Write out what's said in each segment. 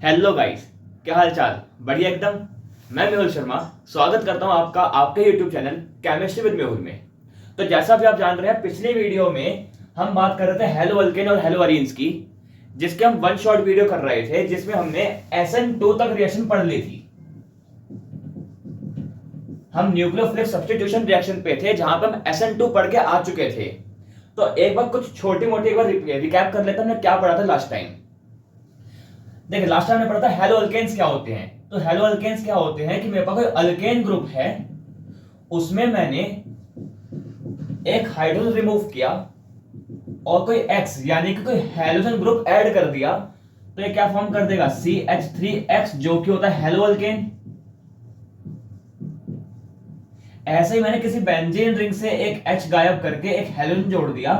Hello guys, क्या हाल चाल? बढ़िया एकदम। मैं मेहुल शर्मा स्वागत करता हूं आपका आपके YouTube channel chemistry with Mehul में। तो जैसा भी आप जान रहे हैं, पिछले वीडियो में हम बात कर रहे थे हेलो अल्केन और हेलो अरीन्स की, जिसके हम वन शॉट वीडियो कर रहे थे, जिसमें हमने SN2 तक रिएक्शन पढ़ ली थी। हम न्यूक्लियोफिलिक सब्स्टिट्यूशन रिएक्शन पे थे, जहां पे हम SN2 पढ़ के आ चुके थे। तो एक बार कुछ छोटी मोटी एक बार रिकैप कर लेते हैं, हमने क्या पढ़ा था लास्ट टाइम। देखिए, लास्ट टाइम हमने पढ़ा था हेलो अल्केन्स क्या होते हैं। तो हेलो अल्केन्स क्या होते हैं कि मेरे पास कोई अल्केन ग्रुप है, उसमें मैंने एक हाइड्रोजन रिमूव किया और कोई X यानी कि कोई हेलोजन ग्रुप ऐड कर दिया, तो ये क्या फॉर्म कर देगा? CH3X, जो कि होता है हेलो अल्केन। ऐसे ही मैंने किसी बेंजीन रिंग से एक H गायब करके एक हेलोजन जोड़ दिया,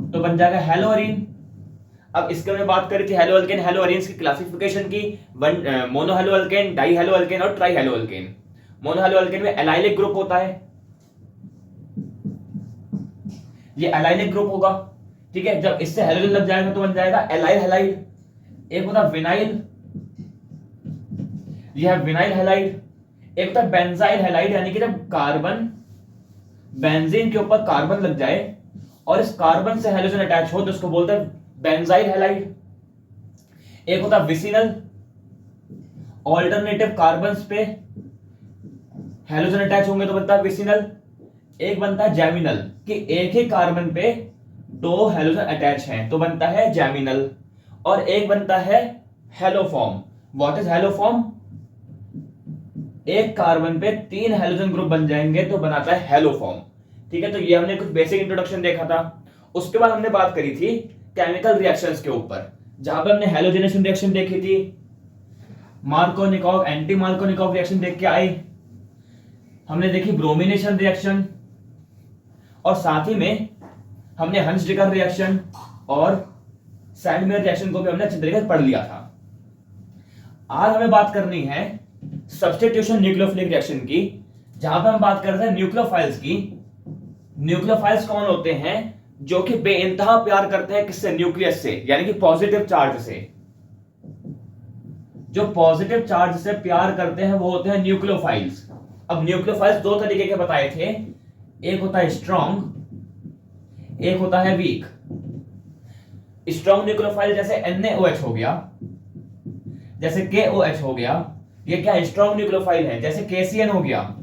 तो बन जाएगा हेलो अरीन। अब इसके हमने बात करी थी हेलो अल्केन हेलो अरीन्स की क्लासिफिकेशन की, monohaloalkane, dihaloalkane और trihaloalkane. Monohaloalkane में एलाइलिक ग्रुप होता है, ये एलाइलिक ग्रुप होगा। ठीक है, जब इससे हेलोजन लग जाएगा तो बन जाएगा एलाइल हैलाइड। एक होता है विनाइल, यह है विनाइल हैलाइड। एक होता है बेंजाइल हैलाइड, यानी कि जब कार्बन बेंजीन के ऊपर कार्बन लग जाए और इस कार्बन से हेलोजन अटैच हो तो उसको बोलते हैं बेंजाइल हैलाइड। एक होता है विसिनल, ऑल्टरनेटिव कार्बन्स पे हेलोजन अटैच होंगे तो बनता है विसिनल। एक बनता है जैमिनल, कि एक ही कार्बन पे दो हेलोजन अटैच हैं तो बनता है जैमिनल। और एक बनता है हेलोफॉर्म। What is haloform? एक कार्बन पे तीन हेलोजन ग्रुप बन जाएंगे तो बनाता है हेलोफॉर्म। ठीक है, तो ये हमने कुछ बेसिक इंट्रोडक्शन देखा था। उसके बाद हमने बात करी थी केमिकल रिएक्शंस के ऊपर, जहां पे हमने हेलोजनेशन रिएक्शन देखी थी, मार्कोनिकॉव एंटी मार्कोनिकॉव रिएक्शन देख के आए, हमने देखी ब्रोमिनेशन रिएक्शन, और साथ ही में हमने हंस-डिकर रिएक्शन और सैंडमेयर रिएक्शन को भी हमने अच्छी तरीके से पढ़ लिया था। आज हमें बात करनी है सब्स्टिट्यूशन न्यूक्लियोफिलिक रिएक्शन की, जहां पर हम बात कर रहे हैं न्यूक्लियोफाइल्स की। न्यूक्लियोफाइल्स कौन होते हैं? जो कि बेइंतहा प्यार करते हैं किससे? न्यूक्लियस से, यानी कि पॉजिटिव चार्ज से। जो पॉजिटिव चार्ज से प्यार करते हैं वो होते हैं न्यूक्लियोफाइल्स। अब न्यूक्लियोफाइल्स दो तरीके के बताए थे, एक होता है स्ट्रॉन्ग, एक होता है वीक। स्ट्रॉन्ग न्यूक्लियोफाइल जैसे NaOH हो गया, जैसे KOH हो गया, ये क्या स्ट्रॉन्ग न्यूक्लियोफाइल है। जैसे KCN हो गया,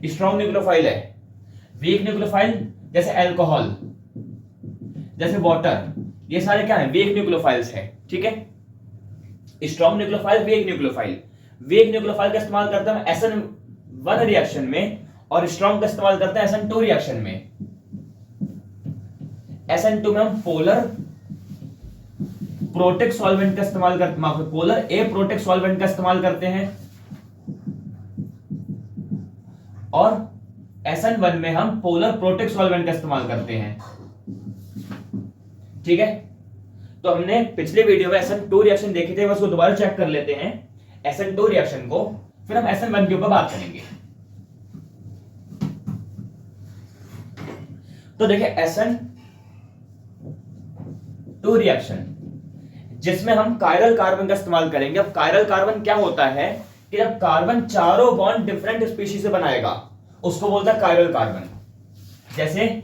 स्ट्रॉन्ग न्यूक्लियोफाइल है। वीक न्यूक्लियोफाइल जैसे अल्कोहल, जैसे वाटर, ये सारे क्या है? वीक न्यूक्लियोफाइल्स है। ठीक है, strong nucleophile, weak nucleophile. Weak nucleophile का इस्तेमाल करते हैं SN1 रिएक्शन में, और स्ट्रॉन्ग का इस्तेमाल करते हैं SN2 रिएक्शन में। SN2 में हम पोलर प्रोटेक सॉल्वेंट का इस्तेमाल करते हैं, पोलर ए प्रोटेक सॉल्वेंट का इस्तेमाल करते हैं, और SN1 में हम पोलर प्रोटेक सॉल्वेंट का इस्तेमाल करते हैं। ठीक है, तो हमने पिछले वीडियो में SN2 रिएक्शन देखे थे, उसको दोबारा चेक कर लेते हैं SN2 रिएक्शन को, फिर हम SN1 के ऊपर बात करेंगे। तो देखिए, SN2 रिएक्शन जिसमें हम कायरल कार्बन का इस्तेमाल करेंगे। अब कायरल कार्बन क्या होता है कि जब कार्बन चारों बॉन्ड डिफरेंट स्पीशीज से बनाएगा उसको बोलता है कायरल कार्बन। जैसे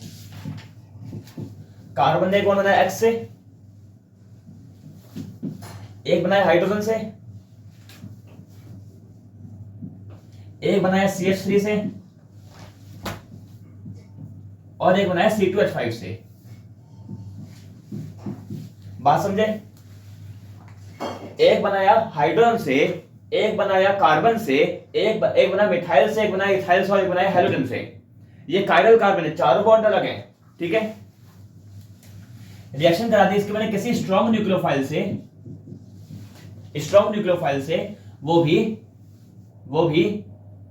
कार्बन ने एक बॉन्ड बनाया X से, एक बनाया हाइड्रोजन से, एक बनाया CH3 से, और एक बनाया C2H5 से। बात समझे? एक बनाया हाइड्रोजन से, एक बनाया कार्बन से, एक बनाया मिथाइल से, एक बनाया इथाइल से, और एक बनाया हेलोजन से। ये कायरल कार्बन है, चारों बॉन्ड अलग हैं। ठीक है, रिएक्शन करा दी इसके मैंने किसी स्ट्रॉन्ग न्यूक्लियोफाइल से, वो भी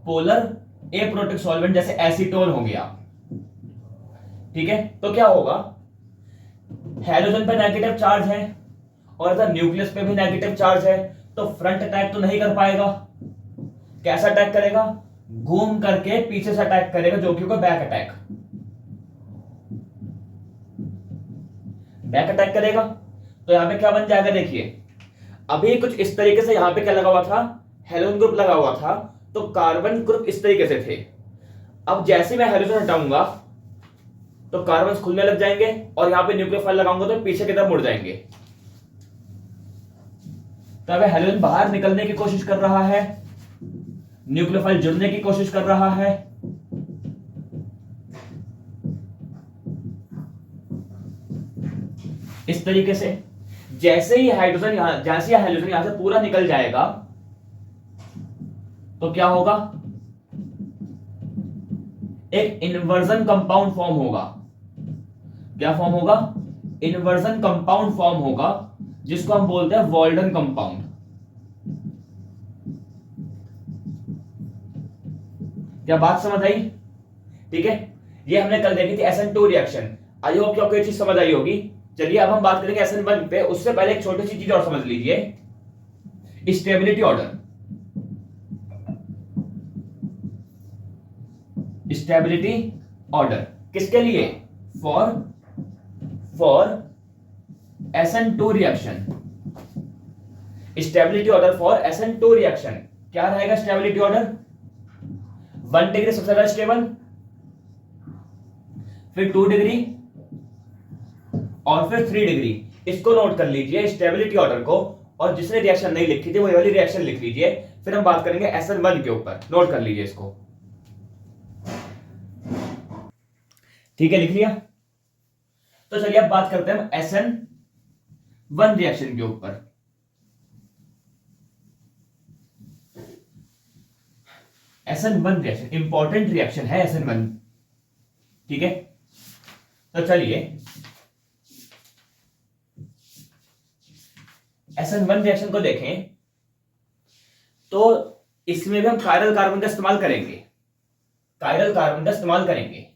पोलर ए प्रोटेक सॉल्वेंट, जैसे एसीटोन हो गया। ठीक है, तो क्या होगा? हेलोजन पे नेगेटिव चार्ज है और इधर न्यूक्लियस पे भी नेगेटिव चार्ज है, तो फ्रंट अटैक तो नहीं कर पाएगा। कैसा अटैक करेगा? घूम करके पीछे से अटैक करेगा, जो कि होगा बैक अटैक। बैक अटैक करेगा तो यहां पे क्या बन जाएगा? देखिए, अभी कुछ इस तरीके से यहां पे क्या लगा हुआ था, हेलोजन ग्रुप लगा हुआ था, तो कार्बन ग्रुप इस तरीके से थे। अब जैसे मैं हेलोजन हटाऊंगा तो कार्बन खुलने लग जाएंगे और यहां पे न्यूक्लियोफाइल लगाऊंगा तो पीछे की तरफ मुड़ जाएंगे। तो अब हेलोजन बाहर निकलने की कोशिश कर रहा है, न्यूक्लियोफाइल जुड़ने की कोशिश कर रहा है। इस तरीके से जैसे ही हाइड्रोजन यहां, जैसे ही हाइड्रोजन यहां से पूरा निकल जाएगा तो क्या होगा, एक इन्वर्जन कंपाउंड फॉर्म होगा। क्या फॉर्म होगा, इन्वर्जन कंपाउंड फॉर्म होगा, जिसको हम बोलते हैं वॉल्डन कंपाउंड। क्या बात समझ आई? ठीक है, ये हमने कल देखी थी SN2 रिएक्शन। आई होप कि आपको ये चीज समझ आई होगी। चलिए अब हम बात करेंगे SN1 पे। उससे पहले एक छोटी सी चीज और समझ लीजिए, स्टेबिलिटी ऑर्डर। स्टेबिलिटी ऑर्डर किसके लिए, for SN2 reaction. Stability order for SN2 reaction क्या रहेगा? स्टेबिलिटी ऑर्डर 1 डिग्री सबसे ज्यादा स्टेबल, फिर 2 डिग्री और फिर 3 डिग्री। इसको नोट कर लीजिए स्टेबिलिटी ऑर्डर को, और जिसने रिएक्शन नहीं लिखी थी वो ये वाली रिएक्शन लिख लीजिए। फिर हम बात करेंगे SN1 के ऊपर, नोट कर लीजिए इसको। ठीक है, लिख लिया? तो चलिए अब बात करते हैं हम SN1 रिएक्शन के ऊपर। SN1 रिएक्शन इंपॉर्टेंट रिएक्शन है SN1। ठीक है, तो चलिए SN1 रिएक्शन को देखें तो इसमें भी हम कायरल कार्बन का इस्तेमाल करेंगे। कायरल कार्बन का इस्तेमाल करेंगे।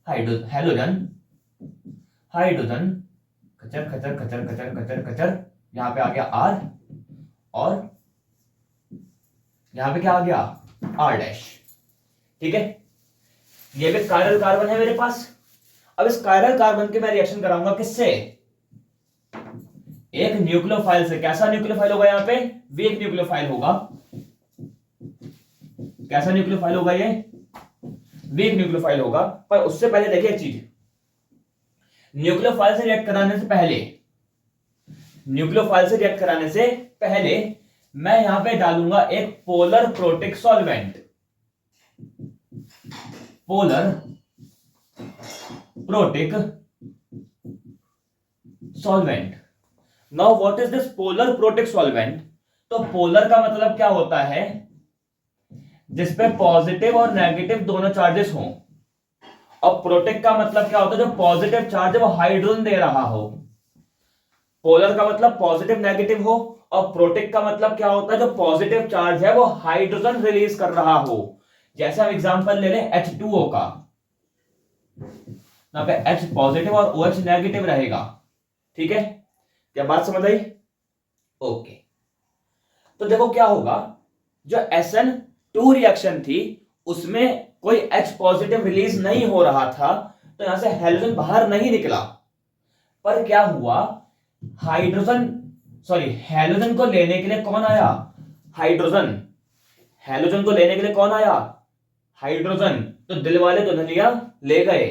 हेलोजन हाइड्रोजन खचर खचर खचर खचर खचर खचर, यहां पे आ गया R, और यहां पे क्या आ गया, R'। ठीक है, ये भी कायरल कार्बन है मेरे पास। अब इस कायरल कार्बन के मैं रिएक्शन कराऊंगा किससे, एक न्यूक्लियोफाइल से। कैसा न्यूक्लियोफाइल होगा यहां पे, वीक न्यूक्लियोफाइल होगा। कैसा न्यूक्लियोफाइल होगा ये, वीक न्यूक्लियोफाइल होगा। पर उससे पहले देखिए एक चीज, न्यूक्लियोफाइल से रिएक्ट कराने से पहले, न्यूक्लियोफाइल से रिएक्ट कराने से पहले मैं यहां पे डालूंगा एक polar protic solvent. Polar protic solvent. Now what is this polar protic solvent? तो पोलर का मतलब क्या होता है, जिसपे पॉजिटिव और नेगेटिव दोनों चार्जेस हों। और प्रोटिक का मतलब क्या होता है, जो पॉजिटिव चार्ज है वो हाइड्रोजन दे रहा हो। पोलर का मतलब पॉजिटिव नेगेटिव हो, और प्रोटिक का मतलब क्या होता है, जो पॉजिटिव चार्ज है वो हाइड्रोजन रिलीज कर रहा हो। जैसे हम एग्जांपल ले लें H2O का, यहां पे H पॉजिटिव और OH नेगेटिव रहेगा। ठीक है, क्या बात समझ आई? ओके, तो देखो क्या होगा, जो SN2 रिएक्शन थी उसमें कोई H पॉजिटिव रिलीज नहीं हो रहा था, तो यहां से हेलोजन बाहर नहीं निकला। पर क्या हुआ, हेलोजन को लेने के लिए कौन आया, हाइड्रोजन। हेलोजन को लेने के लिए कौन आया, हाइड्रोजन। तो दिल वाले दुल्हनिया ले गए।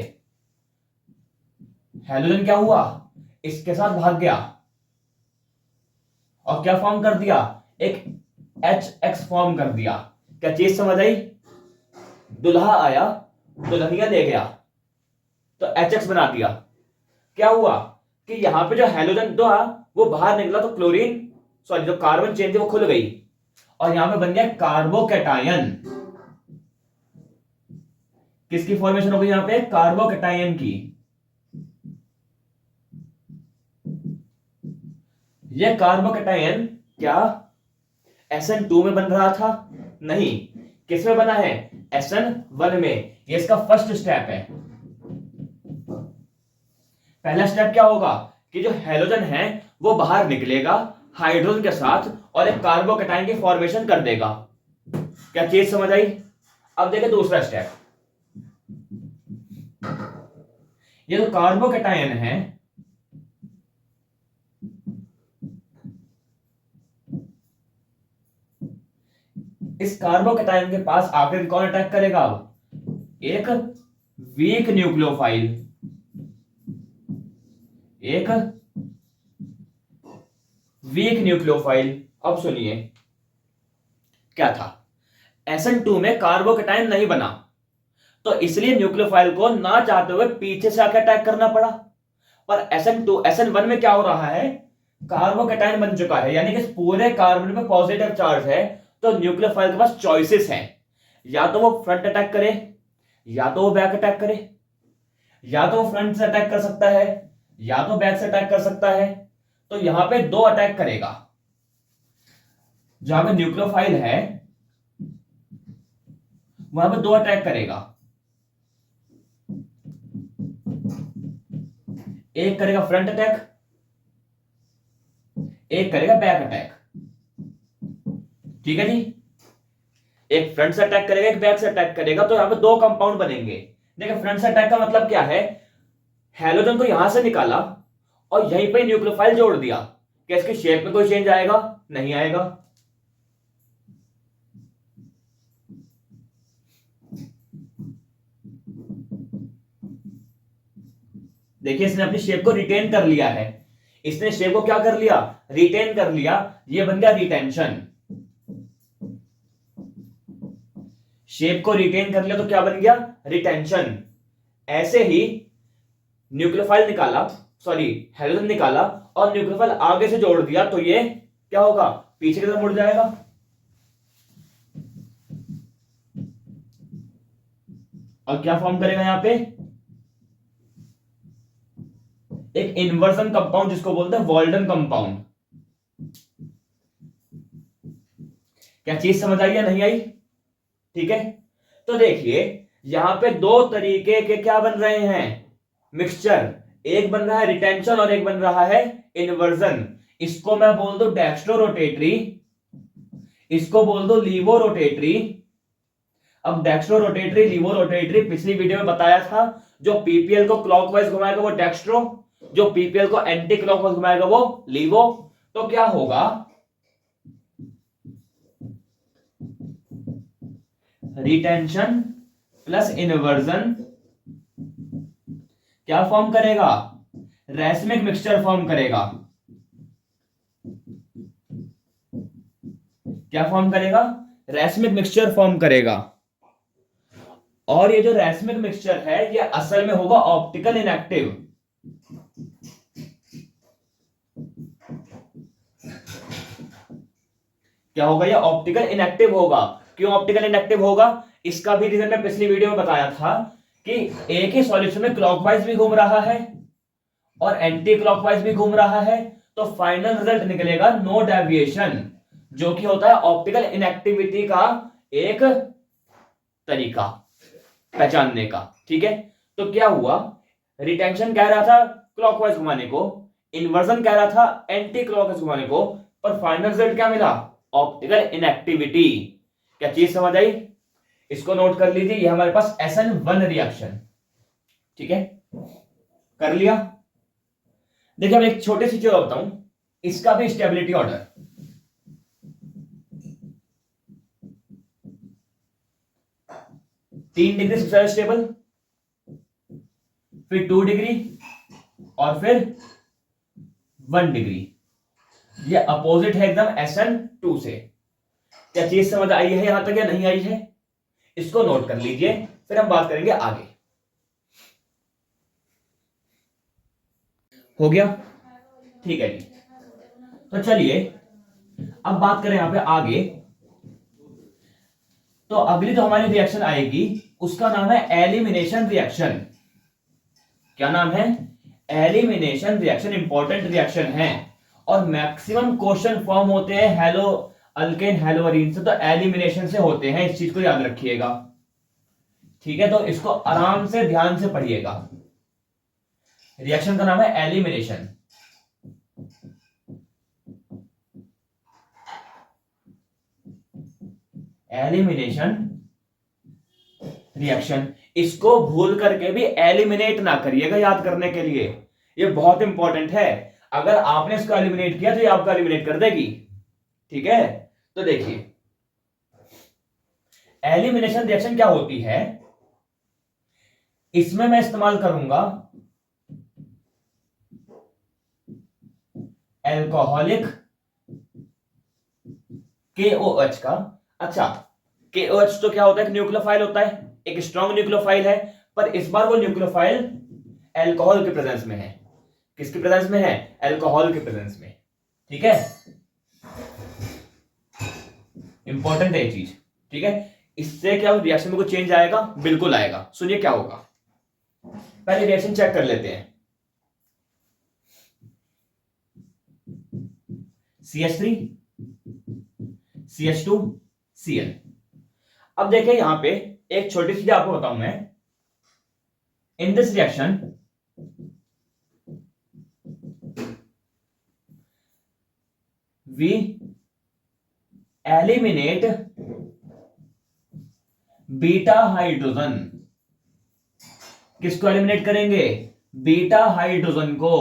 हेलोजन क्या हुआ, इसके साथ भाग गया और क्या फॉर्म कर दिया, एक HX फॉर्म कर दिया। क्या चीज समझ आई, दुल्हा आया दुल्हनिया ले गया तो HX बना दिया। क्या हुआ कि यहां पे जो हेलोजन था वो बाहर निकला, तो क्लोरीन सॉरी जो कार्बन चेन थी वो खुल गई, और यहां पे बन गया कार्बोकैटायन। किसकी फॉर्मेशन हो गई यहां पे, कार्बोकैटायन की। यह कार्बोकैटायन क्या SN2 में बन रहा था, नहीं, किस में बना है, SN1 में। ये इसका फर्स्ट स्टेप है। पहला स्टेप क्या होगा कि जो हेलोजन है वो बाहर निकलेगा हाइड्रोजन के साथ और एक कार्बोकैटायन की फॉर्मेशन कर देगा। क्या चीज समझ आई? अब देखें दूसरा स्टेप। ये जो कार्बोकैटायन है इस कार्बोकैटायन के पास आखिर कौन अटैक करेगा? एक वीक न्यूक्लियोफाइल, एक वीक न्यूक्लियोफाइल। अब सुनिए क्या था, SN2 में कार्बोकैटायन नहीं बना, तो इसलिए न्यूक्लियोफाइल को ना चाहते हुए पीछे से आकर अटैक करना पड़ा। पर SN1 में क्या हो रहा है, कार्बोकैटायन बन चुका है, यानी कि इस पूरे कार्बन पे पॉजिटिव चार्ज है, तो न्यूक्लियोफाइल के पास चॉइसेस हैं, या तो वो फ्रंट अटैक करे, या तो वो बैक अटैक करे। या तो वो फ्रंट से अटैक कर सकता है, या तो बैक से अटैक कर सकता है। तो यहां पे दो अटैक करेगा। जहां पे न्यूक्लियोफाइल है वहां पे दो अटैक करेगा, एक करेगा फ्रंट अटैक, एक करेगा बैक अटैक। ठीक है जी, एक फ्रंट से अटैक करेगा, एक बैक से अटैक करेगा, तो यहां पे दो कंपाउंड बनेंगे। देखिए फ्रंट से अटैक का मतलब क्या है, हैलोजन को यहां से निकाला और यहीं पे न्यूक्लियोफाइल जोड़ दिया। क्या इसके शेप में कोई चेंज आएगा? नहीं आएगा। देखिए इसने अपनी शेप को रिटेन कर लिया है, इसने शेप को क्या कर लिया, रिटेन कर लिया। ये बन गया रिटेंशन। शेप को रिटेन कर लिया तो क्या बन गया, रिटेंशन। ऐसे ही न्यूक्लियोफाइल निकाला, सॉरी हैलोजन निकाला और न्यूक्लियोफाइल आगे से जोड़ दिया, तो ये क्या होगा, पीछे की तरफ मुड़ जाएगा। और क्या फॉर्म करेगा यहां पे, एक इन्वर्जन कंपाउंड जिसको बोलते हैं वॉल्डन कंपाउंड। क्या चीज समझ आई या नहीं आई? ठीक है, तो देखिए यहां पे दो तरीके के क्या बन रहे हैं, मिक्सचर। एक बन रहा है रिटेंशन और एक बन रहा है इन्वर्जन। इसको मैं बोल दो डेक्स्ट्रो रोटेटरी, इसको बोल दो लीवो रोटेटरी। अब डेक्स्ट्रो रोटेटरी, लीवो रोटेटरी पिछली वीडियो में बताया था, जो पीपीएल को क्लॉकवाइज घुमाएगा वो डेक्स्ट्रो, जो पीपीएल को एंटी क्लॉकवाइज घुमाएगा वो लीवो। तो क्या होगा, रिटेंशन प्लस इन्वर्जन क्या फॉर्म करेगा, रैसमिक मिक्सचर फॉर्म करेगा। क्या फॉर्म करेगा, रैसमिक मिक्सचर फॉर्म करेगा। और ये जो रैसमिक मिक्सचर है ये असल में होगा ऑप्टिकल इनएक्टिव। क्या होगा, ये ऑप्टिकल इनएक्टिव होगा। क्यों ऑप्टिकल इनएक्टिव होगा, इसका भी रीजन मैं पिछली वीडियो में बताया था कि एक ही सॉल्यूशन में क्लॉकवाइज भी घूम रहा है और एंटी क्लॉकवाइज भी घूम रहा है, तो फाइनल रिजल्ट निकलेगा नो डेविएशन, जो कि होता है ऑप्टिकल इनएक्टिविटी का एक तरीका पहचानने का। ठीक है, तो क्या हुआ, रिटेंशन कह रहा था क्लॉकवाइज घुमाने को, इन्वर्जन कह रहा था एंटी क्लॉकवाइज घुमाने को, पर फाइनल रिजल्ट क्या मिला, ऑप्टिकल इनएक्टिविटी। क्या चीज समझ आई? इसको नोट कर लीजिए, ये हमारे पास SN1 रिएक्शन। ठीक है, कर लिया। देखिए अब एक छोटी सी चीज बताऊं, इसका भी स्टेबिलिटी ऑर्डर। तीन डिग्री सबसे स्टेबल, फिर 2 डिग्री और फिर 1 डिग्री। ये अपोजिट है एकदम SN2 से। क्या चीज समझ आई है यहां तक या नहीं आई है? इसको नोट कर लीजिए, फिर हम बात करेंगे आगे। हो गया? ठीक है जी, तो चलिए अब बात करें यहां पे आगे। तो अगली जो हमारी रिएक्शन आएगी उसका नाम है एलिमिनेशन रिएक्शन। क्या नाम है, एलिमिनेशन रिएक्शन। इंपॉर्टेंट रिएक्शन है और मैक्सिमम क्वेश्चन फॉर्म होते हैं हेलो अल्केन हेलोअरीन से, तो एलिमिनेशन से होते हैं, इस चीज को याद रखिएगा। ठीक है, तो इसको आराम से ध्यान से पढ़िएगा। रिएक्शन का नाम है एलिमिनेशन। एलिमिनेशन रिएक्शन, इसको भूल करके भी एलिमिनेट ना करिएगा याद करने के लिए, ये बहुत इंपॉर्टेंट है। अगर आपने इसको एलिमिनेट किया तो ये आपको एलिमिनेट कर देगी। ठीक है, तो देखिए एलिमिनेशन रिएक्शन क्या होती है, इसमें मैं इस्तेमाल करूंगा एल्कोहलिक KOH का। अच्छा, KOH तो क्या होता है, न्यूक्लियोफाइल होता है, एक स्ट्रॉन्ग न्यूक्लियोफाइल है, पर इस बार वो न्यूक्लियोफाइल अल्कोहल के प्रेजेंस में है। किसके प्रेजेंस में है, अल्कोहल के प्रेजेंस में। ठीक है, इंपॉर्टेंट है ये चीज। ठीक है, इससे क्या रिएक्शन में कुछ चेंज आएगा, बिल्कुल आएगा। सुनिए क्या होगा, पहले रिएक्शन चेक कर लेते हैं। CH3 CH2 Cl। अब देखिए यहां पे एक छोटी चीज आपको बताऊं मैं, in this reaction we eliminate beta hydrogen. किसको एलिमिनेट करेंगे, बीटा हाइड्रोजन को।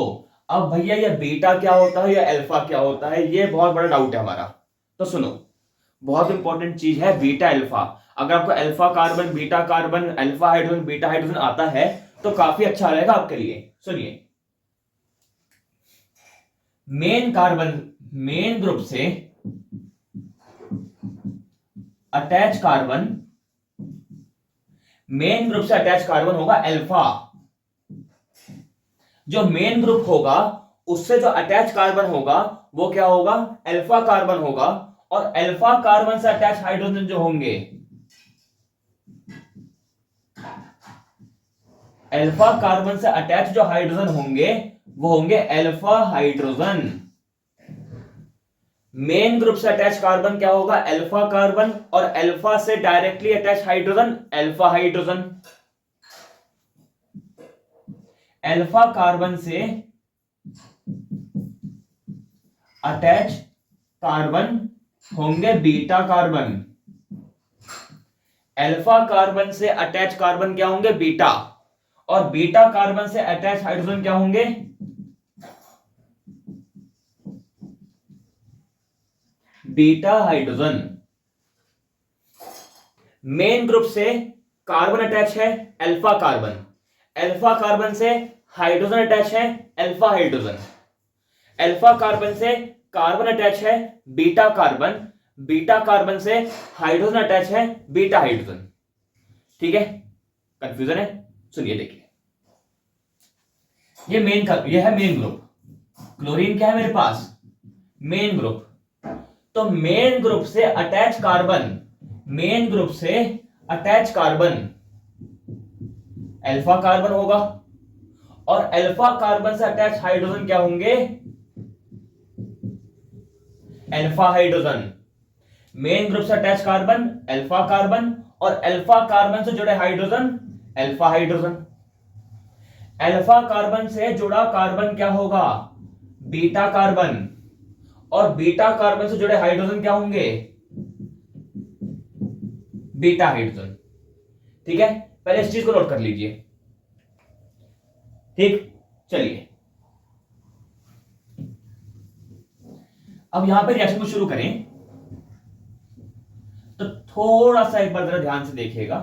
अब भैया ये बीटा क्या होता है या अल्फा क्या होता है, ये बहुत बड़ा डाउट है हमारा। तो सुनो, बहुत इंपॉर्टेंट चीज है बीटा अल्फा। अगर आपको alpha carbon beta carbon alpha hydrogen beta hydrogen आता है तो काफी अच्छा रहेगा आपके लिए। सुनिए, मेन कार्बन, मेन ग्रुप से अटैच कार्बन, मेन ग्रुप से अटैच कार्बन होगा अल्फा। जो मेन ग्रुप होगा उससे जो अटैच कार्बन होगा वो क्या होगा, अल्फा कार्बन होगा। और अल्फा कार्बन से अटैच हाइड्रोजन जो होंगे, अल्फा कार्बन से अटैच जो हाइड्रोजन होंगे वो होंगे अल्फा हाइड्रोजन। मेन ग्रुप से अटैच कार्बन क्या होगा, अल्फा कार्बन, और अल्फा से directly attach hydrogen alpha hydrogen. Alpha carbon से अटैच कार्बन होंगे बीटा कार्बन। अल्फा कार्बन से अटैच कार्बन क्या होंगे, बीटा। और बीटा कार्बन से अटैच हाइड्रोजन क्या होंगे, बीटा हाइड्रोजन। मेन ग्रुप से कार्बन अटैच है अल्फा कार्बन, अल्फा कार्बन से हाइड्रोजन अटैच है अल्फा हाइड्रोजन, अल्फा कार्बन से कार्बन अटैच है बीटा कार्बन, बीटा कार्बन से हाइड्रोजन अटैच है बीटा हाइड्रोजन। ठीक है, कंफ्यूजन है, सुनिए देखिए, ये है मेन ग्रुप। क्लोरीन क्या है मेरे पास, मेन ग्रुप। तो मेन ग्रुप से अटैच कार्बन, मेन ग्रुप से अटैच कार्बन अल्फा कार्बन होगा, और अल्फा कार्बन से अटैच हाइड्रोजन क्या होंगे, अल्फा हाइड्रोजन। मेन ग्रुप से अटैच कार्बन अल्फा कार्बन, और अल्फा कार्बन से जुड़े hydrogen alpha hydrogen. Alpha carbon से जुड़ा कार्बन क्या होगा, बीटा कार्बन, और बीटा कार्बन से जुड़े हाइड्रोजन क्या होंगे, बीटा हाइड्रोजन। ठीक है, पहले इस चीज को नोट कर लीजिए। ठीक, चलिए अब यहां पे रिएक्शन को शुरू करें तो थोड़ा सा एक बार जरा ध्यान से देखिएगा।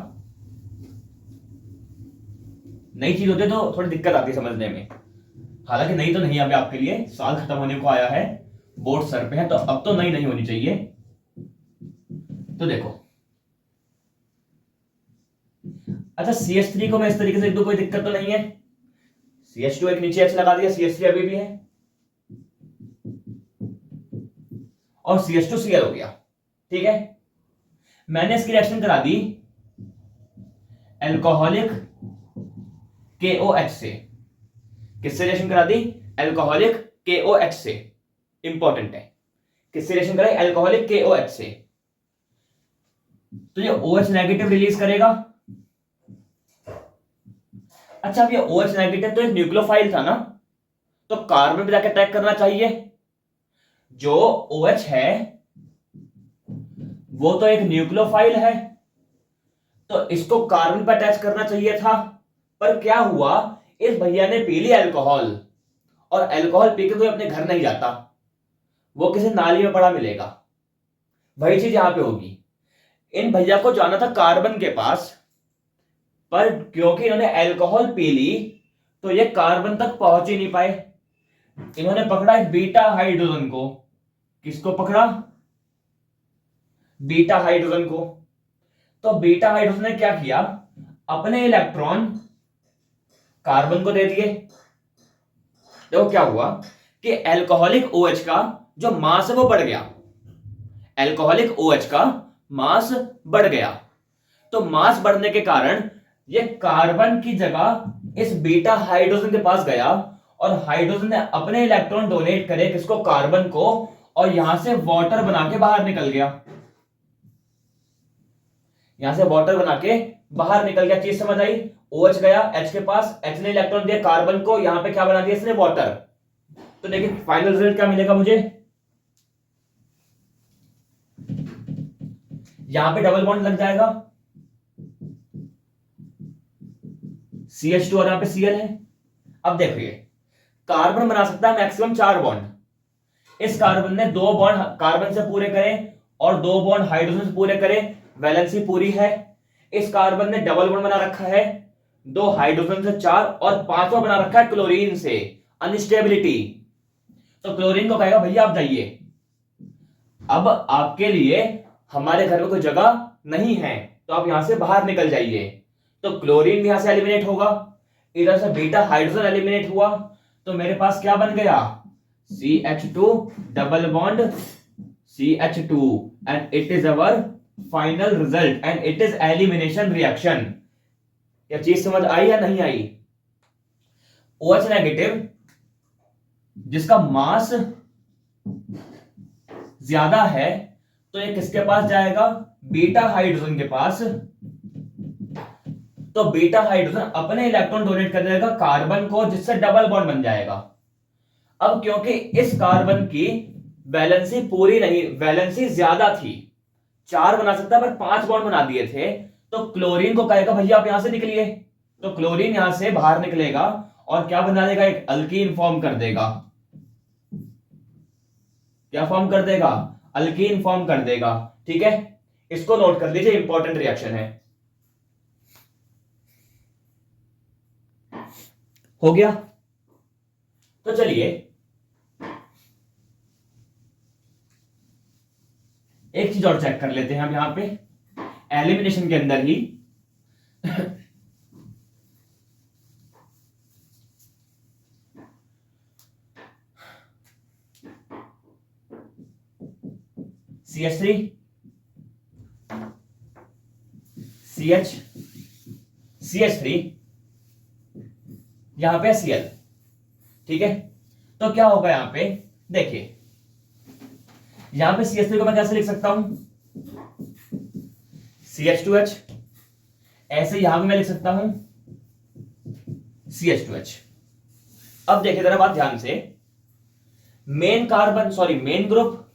नई चीज होती है तो थोड़ी दिक्कत आती है समझने में, हालांकि नई तो नहीं है अभी आपके लिए, साल खत्म होने को आया है, बोर्ड सर पे है, तो अब तो नई नहीं होनी चाहिए। तो देखो, अच्छा CH3 को मैं इस तरीके से लिख दूं, कोई दिक्कत तो नहीं है। CH2 एक नीचे H लगा दिया, CH3 अभी भी है, और CH2Cl हो गया। ठीक है, मैंने इसकी रिएक्शन करा दी अल्कोहलिक KOH से। किससे रिएक्शन करा दी, अल्कोहलिक KOH से। इंपॉर्टेंट है, किससे रिएक्शन कराई, अल्कोहलिक KOH से। तो ये OH नेगेटिव रिलीज करेगा। अच्छा, अब ये OH नेगेटिव तो एक न्यूक्लियोफाइल था ना, तो कार्बन पे जाके अटैक करना चाहिए। जो OH है वो तो एक न्यूक्लियोफाइल है, तो इसको कार्बन पे अटैच करना चाहिए था। पर क्या हुआ, इस भैया ने पी ली अल्कोहल, और अल्कोहल पी के कोई अपने घर नहीं जाता, वो किसी नाली में पड़ा मिलेगा। वही चीज यहां पे होगी, इन भैया को जाना था कार्बन के पास, पर क्योंकि इन्होंने अल्कोहल पी ली तो ये कार्बन तक पहुंच ही नहीं पाए। इन्होंने पकड़ा एक बीटा हाइड्रोजन को। किसको पकड़ा? बीटा हाइड्रोजन को। तो बीटा हाइड्रोजन ने क्या किया, अपने इलेक्ट्रॉन कार्बन को दे दिए। देखो क्या हुआ कि अल्कोहलिक OH का जो मास है वो बढ़ गया। अल्कोहलिक OH का मास बढ़ गया। तो मास बढ़ने के कारण ये कार्बन की जगह इस बीटा हाइड्रोजन के पास गया और हाइड्रोजन ने अपने इलेक्ट्रॉन डोनेट करे किसको? कार्बन को, और यहां से वाटर बना के बाहर निकल गया। यहां से वाटर बना के बाहर निकल गया। चीज समझ आई? OH गया H के पास, H ने इलेक्ट्रॉन दिया कार्बन को, यहां पे क्या बना दिया इसने? वाटर। तो देखिए फाइनल रिजल्ट क्या मिलेगा मुझे, यहां पे डबल बॉन्ड लग जाएगा CH2 और यहां पे Cl है। अब देखिए कार्बन बना सकता है मैक्सिमम 4 बॉन्ड। इस कार्बन ने 2 बॉन्ड कार्बन से पूरे करे और 2 बॉन्ड हाइड्रोजन से पूरे करे, वैलेंसी पूरी है। इस कार्बन ने डबल बॉन्ड बना रखा है 2 हाइड्रोजन से 4 और 5वां बना रखा है क्लोरीन से, अनस्टेबिलिटी। तो क्लोरीन को कहेगा भैया आप जाइए, अब आपके लिए हमारे घर में कोई जगह नहीं है, तो आप यहां से बाहर निकल जाइए। तो क्लोरीन यहां से एलिमिनेट होगा, इधर से बीटा हाइड्रोजन एलिमिनेट हुआ, तो मेरे पास क्या बन गया? CH2 double bond CH2 and it is our final result and it is elimination reaction. यह चीज समझ आई या नहीं आई? OH नेगेटिव जिसका मास ज्यादा है तो ये किसके पास जाएगा? बीटा हाइड्रोजन के पास। तो बीटा हाइड्रोजन अपने इलेक्ट्रॉन डोनेट कर देगा कार्बन को, जिससे डबल बॉन्ड बन जाएगा। अब क्योंकि इस कार्बन की वैलेंसी पूरी नहीं, वैलेंसी ज्यादा थी, 4 बना सकता है पर 5 बॉन्ड बना दिए थे, तो क्लोरीन को कहेगा भैया आप यहां से निकलिए। तो क्लोरीन यहां से बाहर निकलेगा और क्या बना देगा? एक अल्कीन फॉर्म कर देगा। क्या फॉर्म कर देगा? अल्कीन फॉर्म कर देगा। ठीक है, इसको नोट कर लीजिए, इंपॉर्टेंट रिएक्शन है। हो गया? तो चलिए एक चीज और चेक कर लेते हैं हम यहां पे एलिमिनेशन के अंदर ही। CH3 CH CH3 यहां पे Cl। ठीक है, तो क्या होगा यहां पे? देखिए यहां पे CH3 को मैं कैसे लिख सकता हूं? CH2H। ऐसे यहां भी मैं लिख सकता हूं CH2H। अब देखिए जरा बात ध्यान से, main carbon sorry main group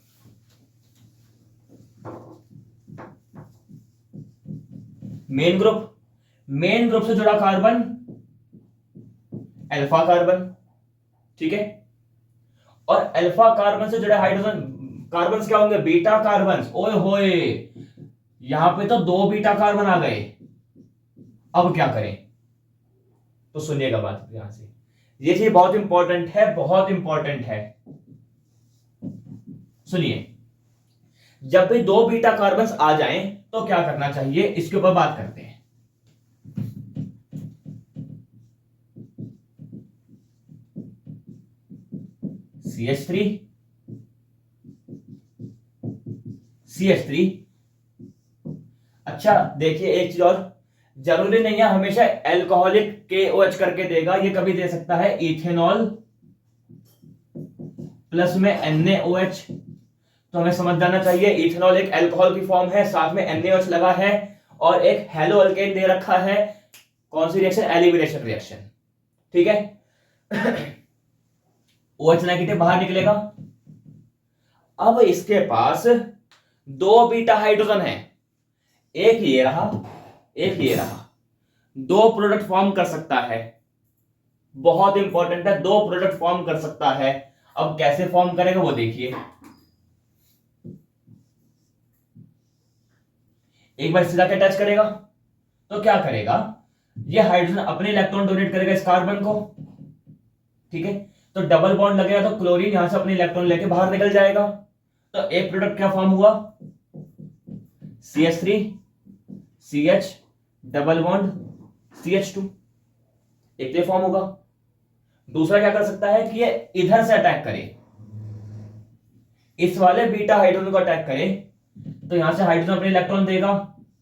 main group से जुड़ा कार्बन अल्फा कार्बन। ठीक है, और अल्फा कार्बन से जुड़े हाइड्रोजन कार्बन क्या होंगे? Beta carbon. ओए होए, यहां पे तो 2 बीटा कार्बन आ गए। अब क्या करें? तो सुनिएगा बात यहां से, ये चीज बहुत इंपॉर्टेंट है, बहुत इंपॉर्टेंट है। सुनिए, जब भी 2 बीटा कार्बन आ जाएं तो क्या करना चाहिए, इसके ऊपर बात करते हैं। CH3 CH3। अच्छा देखिए एक चीज और, जरूरी नहीं है हमेशा अल्कोहलिक KOH करके देगा, ये कभी दे सकता है इथेनॉल प्लस में NaOH। तो हमें समझ जाना चाहिए इथेनॉल एक अल्कोहल की फॉर्म है, साथ में NaOH लगा है और एक हेलो अल्केन दे रखा है। कौन सी रिएक्शन? Elimination reaction. ठीक है, OH नेगेटिव बाहर निकलेगा। अब इसके पास 2 बीटा हाइड्रोजन है, एक ये रहा एक ये रहा, 2 प्रोडक्ट फॉर्म कर सकता है। बहुत इंपॉर्टेंट है, 2 प्रोडक्ट फॉर्म कर सकता है। अब कैसे फॉर्म करेगा वो देखिए। एक बार इससे जाके अटैच करेगा तो क्या करेगा, ये हाइड्रोजन अपने इलेक्ट्रॉन डोनेट करेगा इस कार्बन को, ठीक है। तो डबल बॉन्ड लगेगा तो क्लोरीन यहां से अपने इलेक्ट्रॉन लेके बाहर निकल जाएगा, तो एक प्रोडक्ट क्या फॉर्म हुआ, CH3 CH double bond CH2, एक तो फॉर्म होगा। दूसरा क्या कर सकता है कि ये इधर से अटैक करे, इस वाले बीटा हाइड्रोजन को अटैक करे, तो यहां से हाइड्रोजन अपने इलेक्ट्रॉन देगा,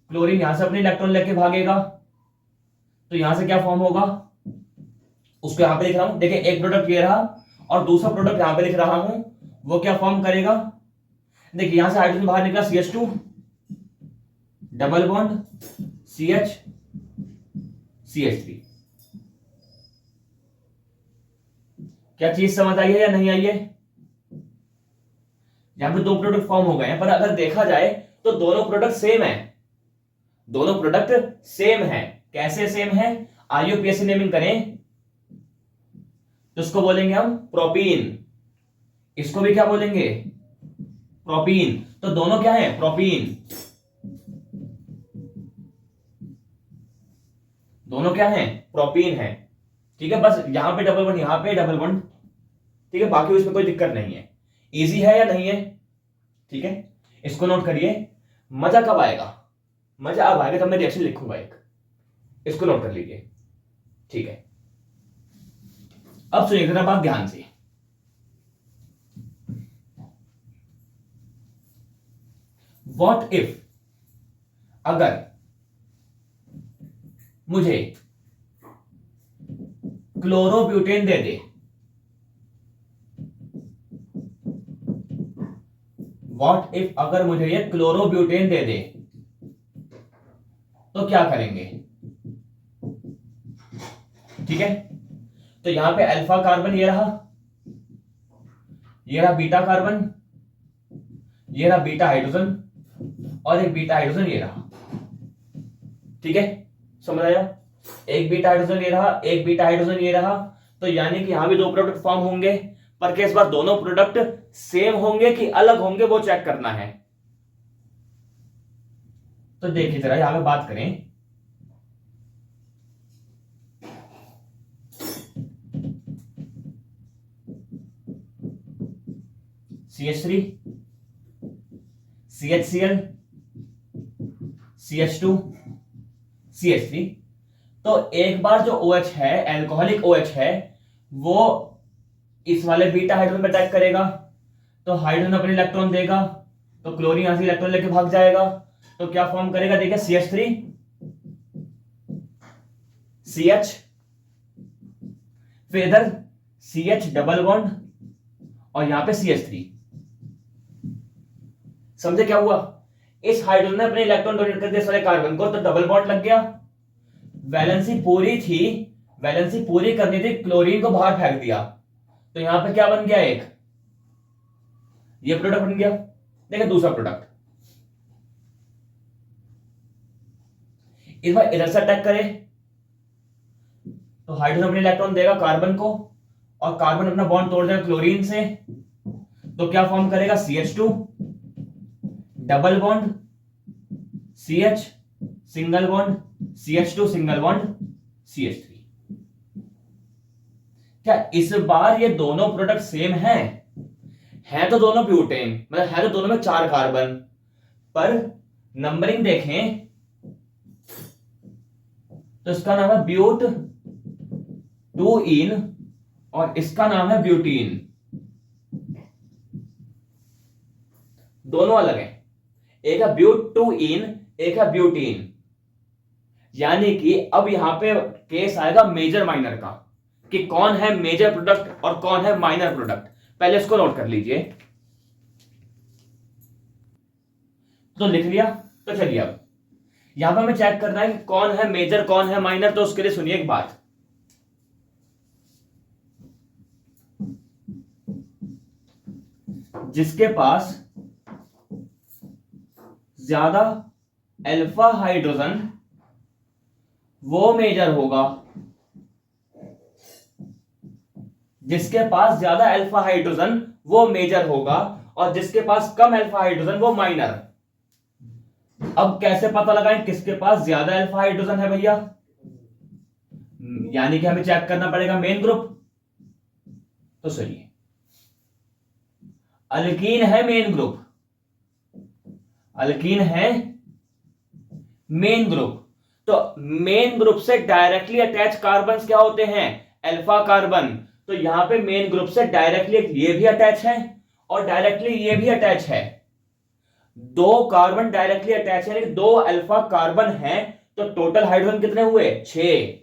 क्लोरीन यहां से अपने इलेक्ट्रॉन लेके भागेगा, तो यहां से क्या फॉर्म होगा, उसको यहां पे लिख रहा हूं, देखिए एक प्रोडक्ट ये रहा और दूसरा प्रोडक्ट यहां पे लिख रहा हूं, वो क्या फॉर्म करेगा, देखिए यहां से हाइड्रोजन बाहर निकला CH2 double bond CH CH3। क्या चीज समझ आई है या नहीं आई है? यहां पे दो प्रोडक्ट फॉर्म हो गए हैं, पर अगर देखा जाए तो दोनों प्रोडक्ट सेम है, दोनों प्रोडक्ट सेम है। कैसे सेम है, IUPAC नेमिंग करें तो इसको बोलेंगे हम प्रोपीन, इसको भी क्या बोलेंगे, प्रोपीन। तो दोनों क्या है, प्रोपीन, दोनों क्या है, प्रोपीन है, ठीक है। बस यहां पे डबल बॉन्ड, यहां पे डबल बॉन्ड, ठीक है, बाकी उसमें कोई दिक्कत नहीं है। इजी है या नहीं है, ठीक है, इसको नोट करिए। मजा कब आएगा, मजा अब आएगा जब मैं रिएक्शन लिखूंगा एक, इसको नोट कर लीजिए, ठीक है। अब सुनिए जरा बात ध्यान से, व्हाट इफ, अगर मुझे chlorobutane they they, what if अगर मुझे ये क्लोरोब्यूटेन दे दे तो क्या करेंगे, ठीक है। तो यहां पे अल्फा कार्बन ये रहा, ये रहा बीटा कार्बन, ये रहा बीटा हाइड्रोजन और एक बीटा हाइड्रोजन ये रहा, ठीक है, समझ आया। एक बीटा हाइड्रोजन ये रहा, एक बीटा हाइड्रोजन ये रहा, तो यानी कि यहां भी दो प्रोडक्ट फॉर्म होंगे, पर इस बार दोनों प्रोडक्ट सेम होंगे कि अलग होंगे वो चेक करना है। तो देखिए जरा यहां पे बात करें, CH3 CHCl CH2 CH3, तो एक बार जो OH है, एल्कोहलिक OH है, वो इस वाले बीटा हाइड्रोजन पे अटैक करेगा, तो हाइड्रोजन अपने इलेक्ट्रॉन देगा, तो क्लोरीन यहां से इलेक्ट्रॉन लेके भाग जाएगा, तो क्या फॉर्म करेगा, देखिए CH3 CH, फिर इधर CH डबल बॉन्ड और यहां पे CH3, समझे क्या हुआ, इस हाइड्रोजन ने अपने इलेक्ट्रॉन डोनेट कर दिया इस वाले कार्बन को, तो डबल बॉन्ड लग गया, वैलेंसी पूरी थी, वैलेंसी पूरी करनी थी, क्लोरीन को बाहर फेंक दिया, तो यहां पे क्या बन गया, एक ये प्रोडक्ट बन गया। देखिए दूसरा प्रोडक्ट, इस बार इधर से अटैक करे तो हाइड्रोजन अपने इलेक्ट्रॉन देगा कार्बन को और कार्बन अपना बॉन्ड तोड़ देगा क्लोरीन से, तो क्या फॉर्म करेगा, CH2 double bond CH single bond CH2 single bond CH3। क्या इस बार ये दोनों प्रोडक्ट सेम हैं, है तो दोनों ब्यूटेन, मतलब है तो दोनों में 4 कार्बन, पर नंबरिंग देखें तो इसका नाम है ब्यूट 2 इन और इसका नाम है ब्यूटीन, दोनों अलग हैं, एक है ब्यूट 2 इन, एक है ब्यूटीन। यानी कि अब यहां पे केस आएगा मेजर माइनर का, कि कौन है मेजर प्रोडक्ट और कौन है माइनर प्रोडक्ट, पहले इसको नोट कर लीजिए। तो लिख लिया, तो चलिए अब यहां पर हमें चेक करना है कि कौन है मेजर कौन है माइनर, तो उसके लिए सुनिए एक बात, जिसके पास ज्यादा अल्फा हाइड्रोजन वो मेजर होगा, जिसके पास ज्यादा अल्फा हाइड्रोजन वो मेजर होगा और जिसके पास कम अल्फा हाइड्रोजन वो माइनर। अब कैसे पता लगाएं किसके पास ज्यादा अल्फा हाइड्रोजन है भैया? यानी कि हमें चेक करना पड़ेगा मेन ग्रुप। तो सुनिए, अल्कीन है मेन ग्रुप, अल्कीन है मेन ग्रुप। तो मेन ग्रुप से डायरेक्टली अटैच कार्बन क्या होते हैं? Alpha carbon. तो यहां पे मेन ग्रुप से डायरेक्टली ये भी अटैच है और डायरेक्टली ये भी अटैच है। दो कार्बन डायरेक्टली अटैच है, दो अल्फा कार्बन है, तो टोटल हाइड्रोजन कितने हुए? 6।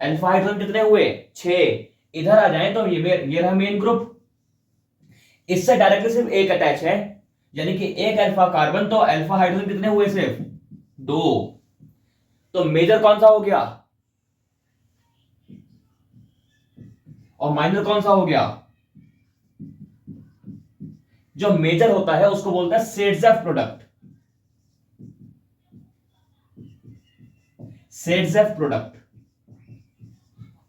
अल्फा हाइड्रोजन कितने हुए? 6। इधर आ जाएं तो ये रहा मेन ग्रुप, इससे डायरेक्टली सिर्फ एक अटैच है, यानी कि एक अल्फा कार्बन, तो अल्फा हाइड्रोजन कितने हुए? सिर्फ 2। तो मेजर कौन सा हो गया और माइनर कौन सा हो गया? जो मेजर होता है उसको बोलता है सेड्जेफ प्रोडक्ट, सेड्जेफ प्रोडक्ट,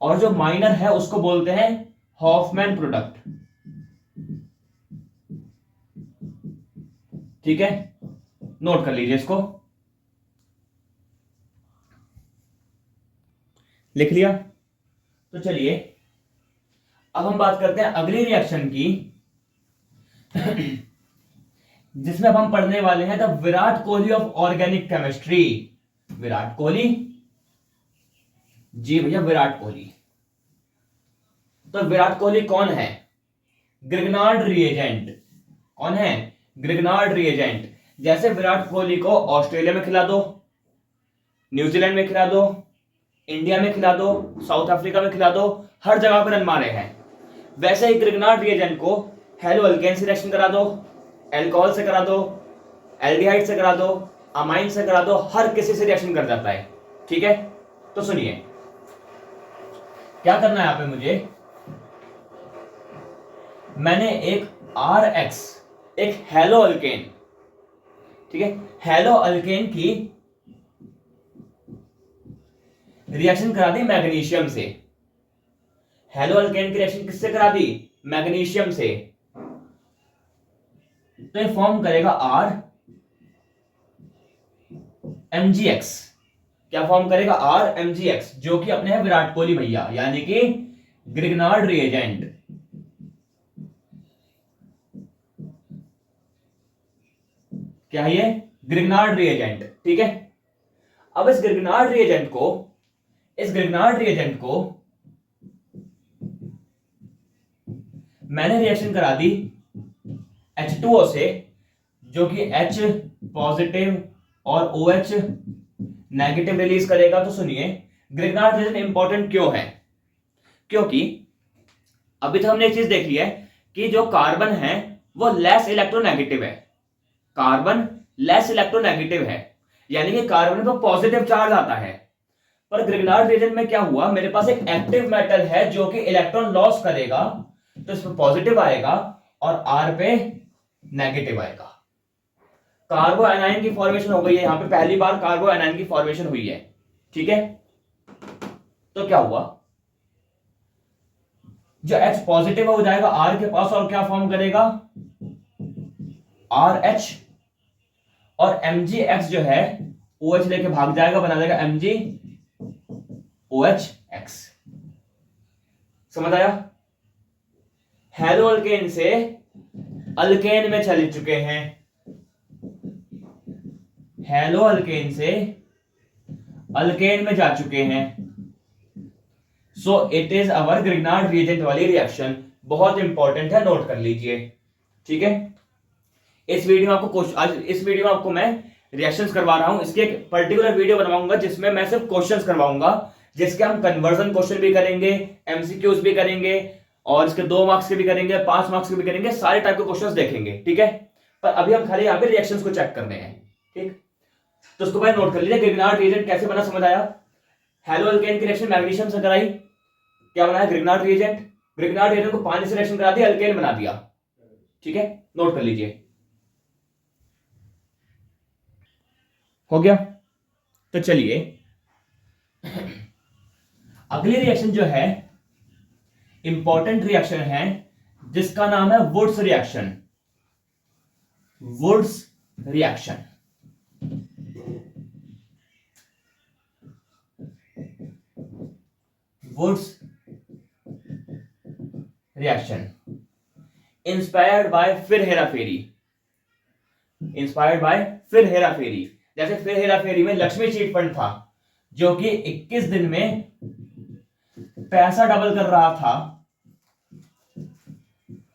और जो माइनर है उसको बोलते हैं हॉफमैन प्रोडक्ट। ठीक है, नोट कर लीजिए इसको, लिख लिया? तो चलिए अब हम बात करते हैं अगली रिएक्शन की, जिसमें अब हम पढ़ने वाले हैं the Virat Kohli of organic chemistry. Virat Kohli, जी भैया विराट कोहली। तो विराट कोहली कौन है? Grignard reagent. कौन है? Grignard reagent. जैसे विराट कोहली को ऑस्ट्रेलिया में खिला दो, न्यूजीलैंड में खिला दो, इंडिया में खिला दो, साउथ अफ्रीका में खिला दो, हर जगह पर रन मारे हैं, वैसे ही ग्रिग्नार्ड रिएजेंट को हेलो अल्केन से रिएक्शन करा दो, अल्कोहल से करा दो, एल्डिहाइड से करा दो, अमाइन से करा दो, हर किसी से रिएक्शन कर जाता है। ठीक है, तो सुनिए क्या करना है यहां पे मुझे। मैंने एक RX, एक हेलो अल्केन, ठीक है, हेलो अल्केन की रिएक्शन करा दी मैग्नीशियम से। हेलो अल्केन की रिएक्शन किससे करा दी? मैग्नीशियम से। तो ये फॉर्म करेगा RMgX। क्या फॉर्म करेगा? RMgX, जो कि अपने है विराट कोहली भैया, यानी कि ग्रिग्नार्ड रिएजेंट। क्या है ये? Grignard reagent. ठीक है, अब इस ग्रिग्नार्ड रिएजेंट को मैंने रिएक्शन करा दी H2O से, जो कि H पॉजिटिव और OH नेगेटिव रिलीज करेगा। तो सुनिए ग्रिग्नार्ड रिएजेंट इंपॉर्टेंट क्यों है? क्योंकि अभी तक हमने एक चीज देख ली है कि जो कार्बन है वो लेस इलेक्ट्रोनेगेटिव है, कार्बन लेस इलेक्ट्रोनेगेटिव है, यानी कि कार्बन पर पॉजिटिव चार्ज आता है। पर ग्रिग्नार्ड रिएजेंट में क्या हुआ? मेरे पास एक एक्टिव मेटल है जो कि इलेक्ट्रॉन लॉस करेगा, तो इसमें पॉजिटिव आएगा और R पे नेगेटिव आएगा। कार्बो एनाइन की फॉर्मेशन हो गई है, यहां पे पहली बार कार्बो एनाइन की फॉर्मेशन हुई है। ठीक है, तो क्या हुआ? जो H पॉजिटिव हो जाएगा R के पास और क्या फॉर्म करेगा? RH, और MgX जो है OH लेके भाग जाएगा, बना देगा MgOH। समझ आया? हेलो अल्केन से अल्केन में चल चुके हैं, हेलो अल्केन से अल्केन में जा चुके हैं। So it is our Grignard reagent वाली रिएक्शन, बहुत इंपॉर्टेंट है, नोट कर लीजिए। ठीक है, इस वीडियो में आपको मैं रिएक्शंस करवा रहा हूं। इसकी एक पर्टिकुलर वीडियो बनवाऊंगा जिसमें मैं सिर्फ क्वेश्चंस करवाऊंगा, जिसके हम कन्वर्जन क्वेश्चन भी करेंगे, MCQs भी करेंगे, और इसके 2 मार्क्स के भी करेंगे, 5 मार्क्स के भी करेंगे, सारे टाइप के क्वेश्चंस देखेंगे। ठीक है, पर अभी हम खाली यहाँ पे रिएक्शंस को चेक करने हैं। ठीक, तो उसको पहले नोट कर लीजिए। ग्रिग्नार्ड रिएजेंट कैसे बना, समझ आया? हेलो अल्केन की रिएक्शन मैग्नीशियम से कराई, क्या बनाया? Grignard reagent. ग्रिग्नार्ड रिएजेंट को पानी से रिएक्शन करा दिया, अल्केन बना दिया। ठीक है, नोट कर लीजिए। हो गया? तो चलिए अगली रिएक्शन जो है इंपॉर्टेंट रिएक्शन है, जिसका नाम है Wurtz reaction. Wurtz reaction. Wurtz reaction inspired by फिर हेराफेरी। इंस्पायर्ड बाय फिर हेराफेरी। जैसे फिर हेराफेरी में लक्ष्मी चीट फंड था जो कि 21 दिन में पैसा डबल कर रहा था,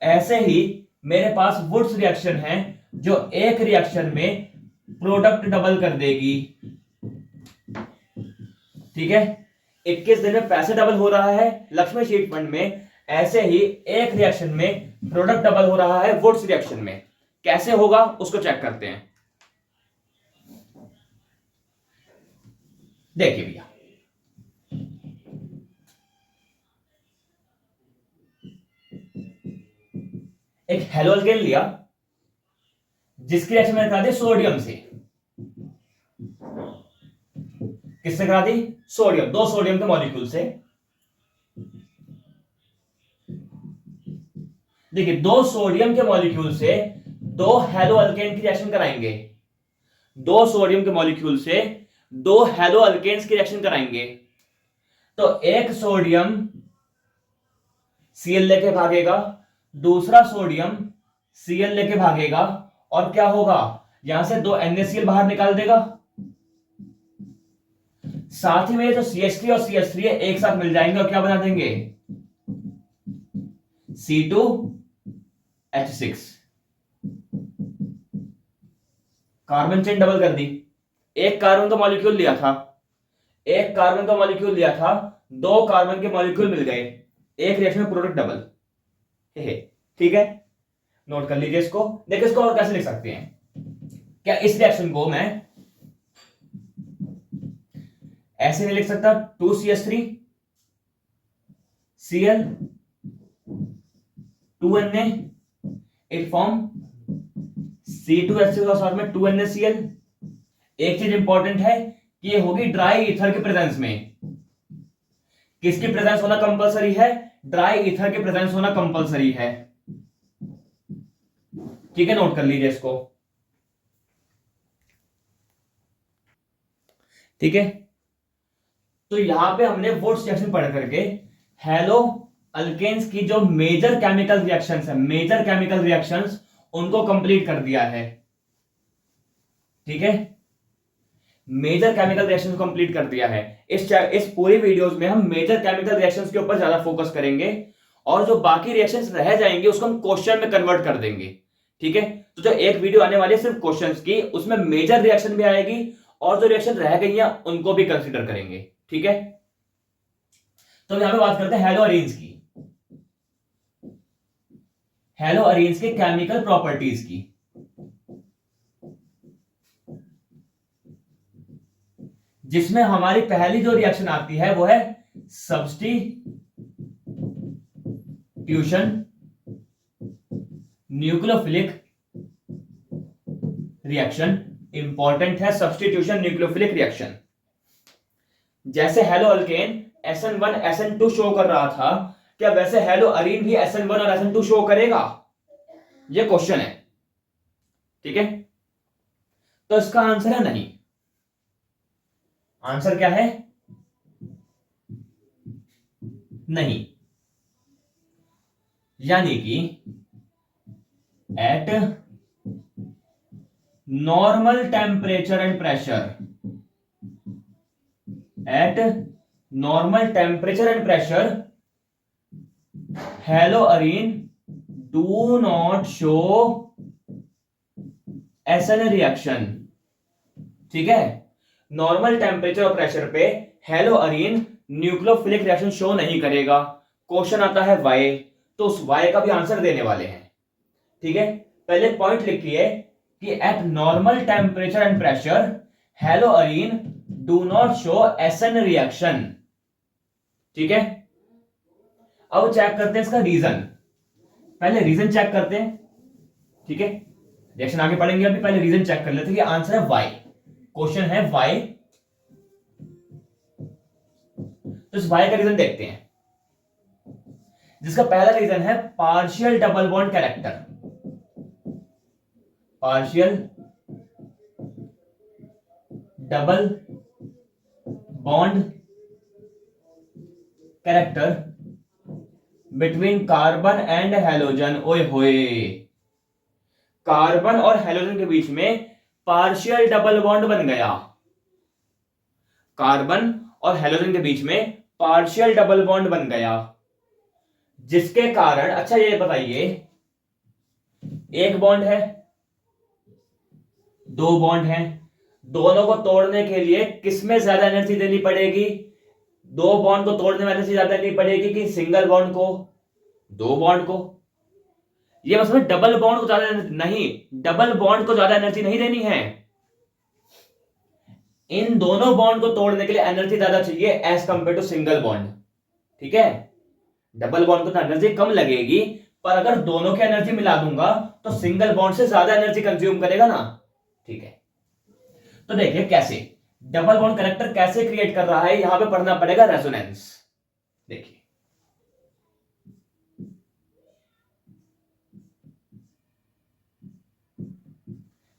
ऐसे ही मेरे पास वुड्स रिएक्शन है जो एक रिएक्शन में प्रोडक्ट डबल कर देगी। ठीक है, 21 दिन में पैसे डबल हो रहा है लक्ष्मी चीट फंड में, ऐसे ही एक रिएक्शन में प्रोडक्ट डबल हो रहा है वुड्स रिएक्शन में। कैसे होगा उसको चेक करते हैं। देखिए भैया, एक हेलोअल्केन लिया जिसकी रिएक्शन मैंने करा दी सोडियम से। किससे करा दी? सोडियम, दो सोडियम के मॉलिक्यूल से। देखिए, दो सोडियम के मॉलिक्यूल से दो हेलोअल्केन की रिएक्शन कराएंगे। दो सोडियम के मॉलिक्यूल से दो हेलोअल्केन्स की रिएक्शन कराएंगे। तो एक सोडियम Cl लेके भागेगा, दूसरा सोडियम Cl लेके भागेगा, और क्या होगा, यहां से दो NaCl बाहर निकाल देगा। साथ ही में जो CH3 और CH3 है एक साथ मिल जाएंगे और क्या बना देंगे? C2H6। कार्बन चेन डबल कर दी। एक कार्बन का मॉलिक्यूल लिया था, एक कार्बन का मॉलिक्यूल लिया था, दो कार्बन के मॉलिक्यूल मिल गए, एक रिएक्शन में प्रोडक्ट डबल। ठीक है, नोट कर लीजिए इसको। देखिए इसको और कैसे लिख सकते हैं। क्या इस रिएक्शन को मैं ऐसे नहीं लिख सकता? 2CH3 Cl 2Na, it form C2H6 और साथ में 2NaCl। एक चीज इंपॉर्टेंट है कि ये होगी ड्राई ईथर के प्रेजेंस में। किसकी प्रेजेंस होना कंपलसरी है? ड्राई ईथर के प्रेजेंस होना कंपलसरी है। ठीक है, नोट कर लीजिए इसको। ठीक है, तो यहां पे हमने वुड्स रिएक्शन पढ़ करके हेलो अल्केन्स की जो मेजर केमिकल रिएक्शंस है, मेजर केमिकल रिएक्शंस, उनको कंप्लीट कर दिया है। ठीक है, मेजर केमिकल रिएक्शंस कंप्लीट कर दिया है। इस पूरी वीडियोस में हम मेजर केमिकल रिएक्शंस के ऊपर ज्यादा फोकस करेंगे और जो बाकी रिएक्शंस रह जाएंगे उसको हम क्वेश्चन में कन्वर्ट कर देंगे। ठीक है, तो जो एक वीडियो आने वाली है सिर्फ क्वेश्चंस की, उसमें मेजर रिएक्शन भी आएगी और जो रिएक्शन रह गई है उनको भी कंसीडर करेंगे। ठीक है, तो यहां पे बात करते हैं हेलो अरेन्स की, हेलो अरेन्स के केमिकल प्रॉपर्टीज की। जिसमें हमारी पहली जो रिएक्शन आती है वो है सब्स्टिट्यूशन न्यूक्लियोफिलिक रिएक्शन। इंपॉर्टेंट है सब्स्टिट्यूशन न्यूक्लियोफिलिक रिएक्शन। जैसे hello alkane SN1 SN2 show कर रहा था, क्या वैसे हेलो अरीन भी SN1 और SN2 शो करेगा? ये क्वेश्चन है। ठीक है, तो इसका आंसर है नहीं। आंसर क्या है? नहीं। यानी कि eight normal temperature and pressure, eight normal temperature and pressure hello Areen do not show SN reaction. ठीक है, नॉर्मल टेम्परेचर और प्रेशर पे hello Areen nucleophilic reaction show नहीं करेगा। क्वेश्चन आता है वाई, तो उस वाई का भी आंसर देने वाले हैं। ठीक है, पहले पॉइंट लिखिए कि eight normal temperature and pressure hello Areen do not show SN reaction. ठीक है, अब चेक करते हैं इसका रीजन। पहले रीजन चेक करते हैं। ठीक है, रिएक्शन आगे पढ़ेंगे, अभी पहले रीजन चेक कर लेते हैं कि आंसर है वाई। क्वेश्चन है वाई, तो इस वाई का रीजन देखते हैं। जिसका पहला रीजन है partial double bond character. Partial double bond character between carbon and halogen. ओए होए, कार्बन और हेलोजन के बीच में पार्शियल डबल बॉन्ड बन गया। कार्बन और हेलोजन के बीच में पार्शियल डबल बॉन्ड बन गया, जिसके कारण, अच्छा ये बताइए, एक बॉन्ड है, दो बॉन्ड हैं, दोनों को तोड़ने के लिए किसमें ज्यादा एनर्जी देनी पड़ेगी? दो बॉन्ड को तोड़ने में एनर्जी ज्यादा देनी पड़ेगी कि सिंगल बॉन्ड को? दो बॉन्ड को। ये मतलब डबल बॉन्ड को ज्यादा नहीं, डबल बॉन्ड को ज्यादा एनर्जी नहीं देनी है, इन दोनों बॉन्ड को तोड़ने के लिए एनर्जी ज्यादा चाहिए as compared to single bond. ठीक है, डबल बॉन्ड को तो एनर्जी कम लगेगी, पर अगर दोनों की एनर्जी मिला दूंगा तो सिंगल बॉन्ड से ज्यादा एनर्जी कंज्यूम करेगा ना। ठीक है, तो देखिए कैसे डबल बॉन्ड कैरेक्टर कैसे क्रिएट कर रहा है, यहां पे पढ़ना पड़ेगा रेजोनेंस। देखिए,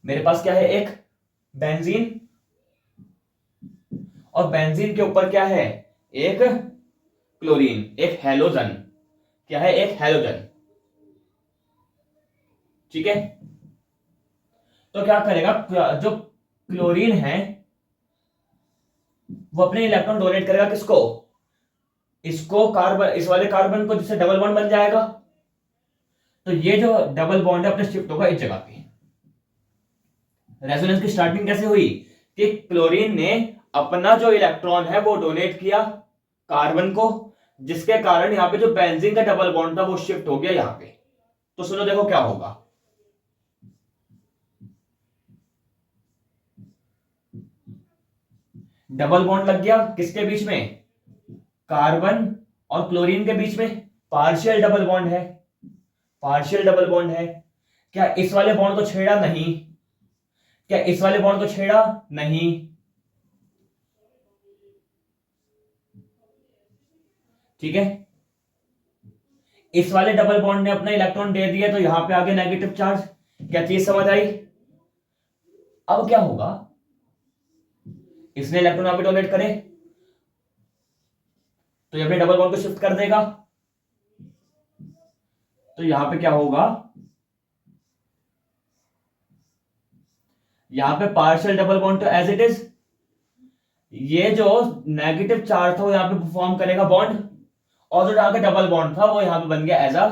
मेरे पास क्या है, एक बेंजीन, और बेंजीन के ऊपर क्या है, एक क्लोरीन, एक हैलोजन। क्या है, एक हैलोजन। ठीक है, तो क्या करेगा, जो क्लोरीन है वो अपने इलेक्ट्रॉन डोनेट करेगा किसको? इसको, कार्बन, इस वाले कार्बन को, जिससे डबल बॉन्ड बन जाएगा। तो ये जो डबल बॉन्ड है अपने शिफ्ट होगा इस जगह पे। रेजोनेंस की स्टार्टिंग कैसे हुई कि क्लोरीन ने अपना जो इलेक्ट्रॉन है वो डोनेट किया कार्बन को, जिसके कारण यहां पे जो बेंजीन का डबल बॉन्ड था वो शिफ्ट हो गया यहां पे। तो सुनो, देखो क्या होगा। डबल बॉन्ड लग गया किसके बीच में? कार्बन और क्लोरीन के बीच में। पार्शियल डबल बॉन्ड है, पार्शियल डबल बॉन्ड है। क्या इस वाले बॉन्ड को छेड़ा? नहीं। क्या इस वाले बॉन्ड को छेड़ा? नहीं। ठीक है, इस वाले डबल बॉन्ड ने अपना इलेक्ट्रॉन दे दिया, तो यहां पे आगे नेगेटिव चार्ज। क्या चीज समझ आई? अब क्या होगा, इसने इलेक्ट्रॉन यहां पे डोनेट करे तो ये अपने डबल बॉन्ड को शिफ्ट कर देगा। तो यहां पे क्या होगा, यहां पे पार्शियल डबल बॉन्ड तो एज इट इज, ये जो नेगेटिव चार्ज था वो यहां पे फॉर्म करेगा बॉन्ड, और जो आगे डबल बॉन्ड था वो यहां पे बन गया एज अ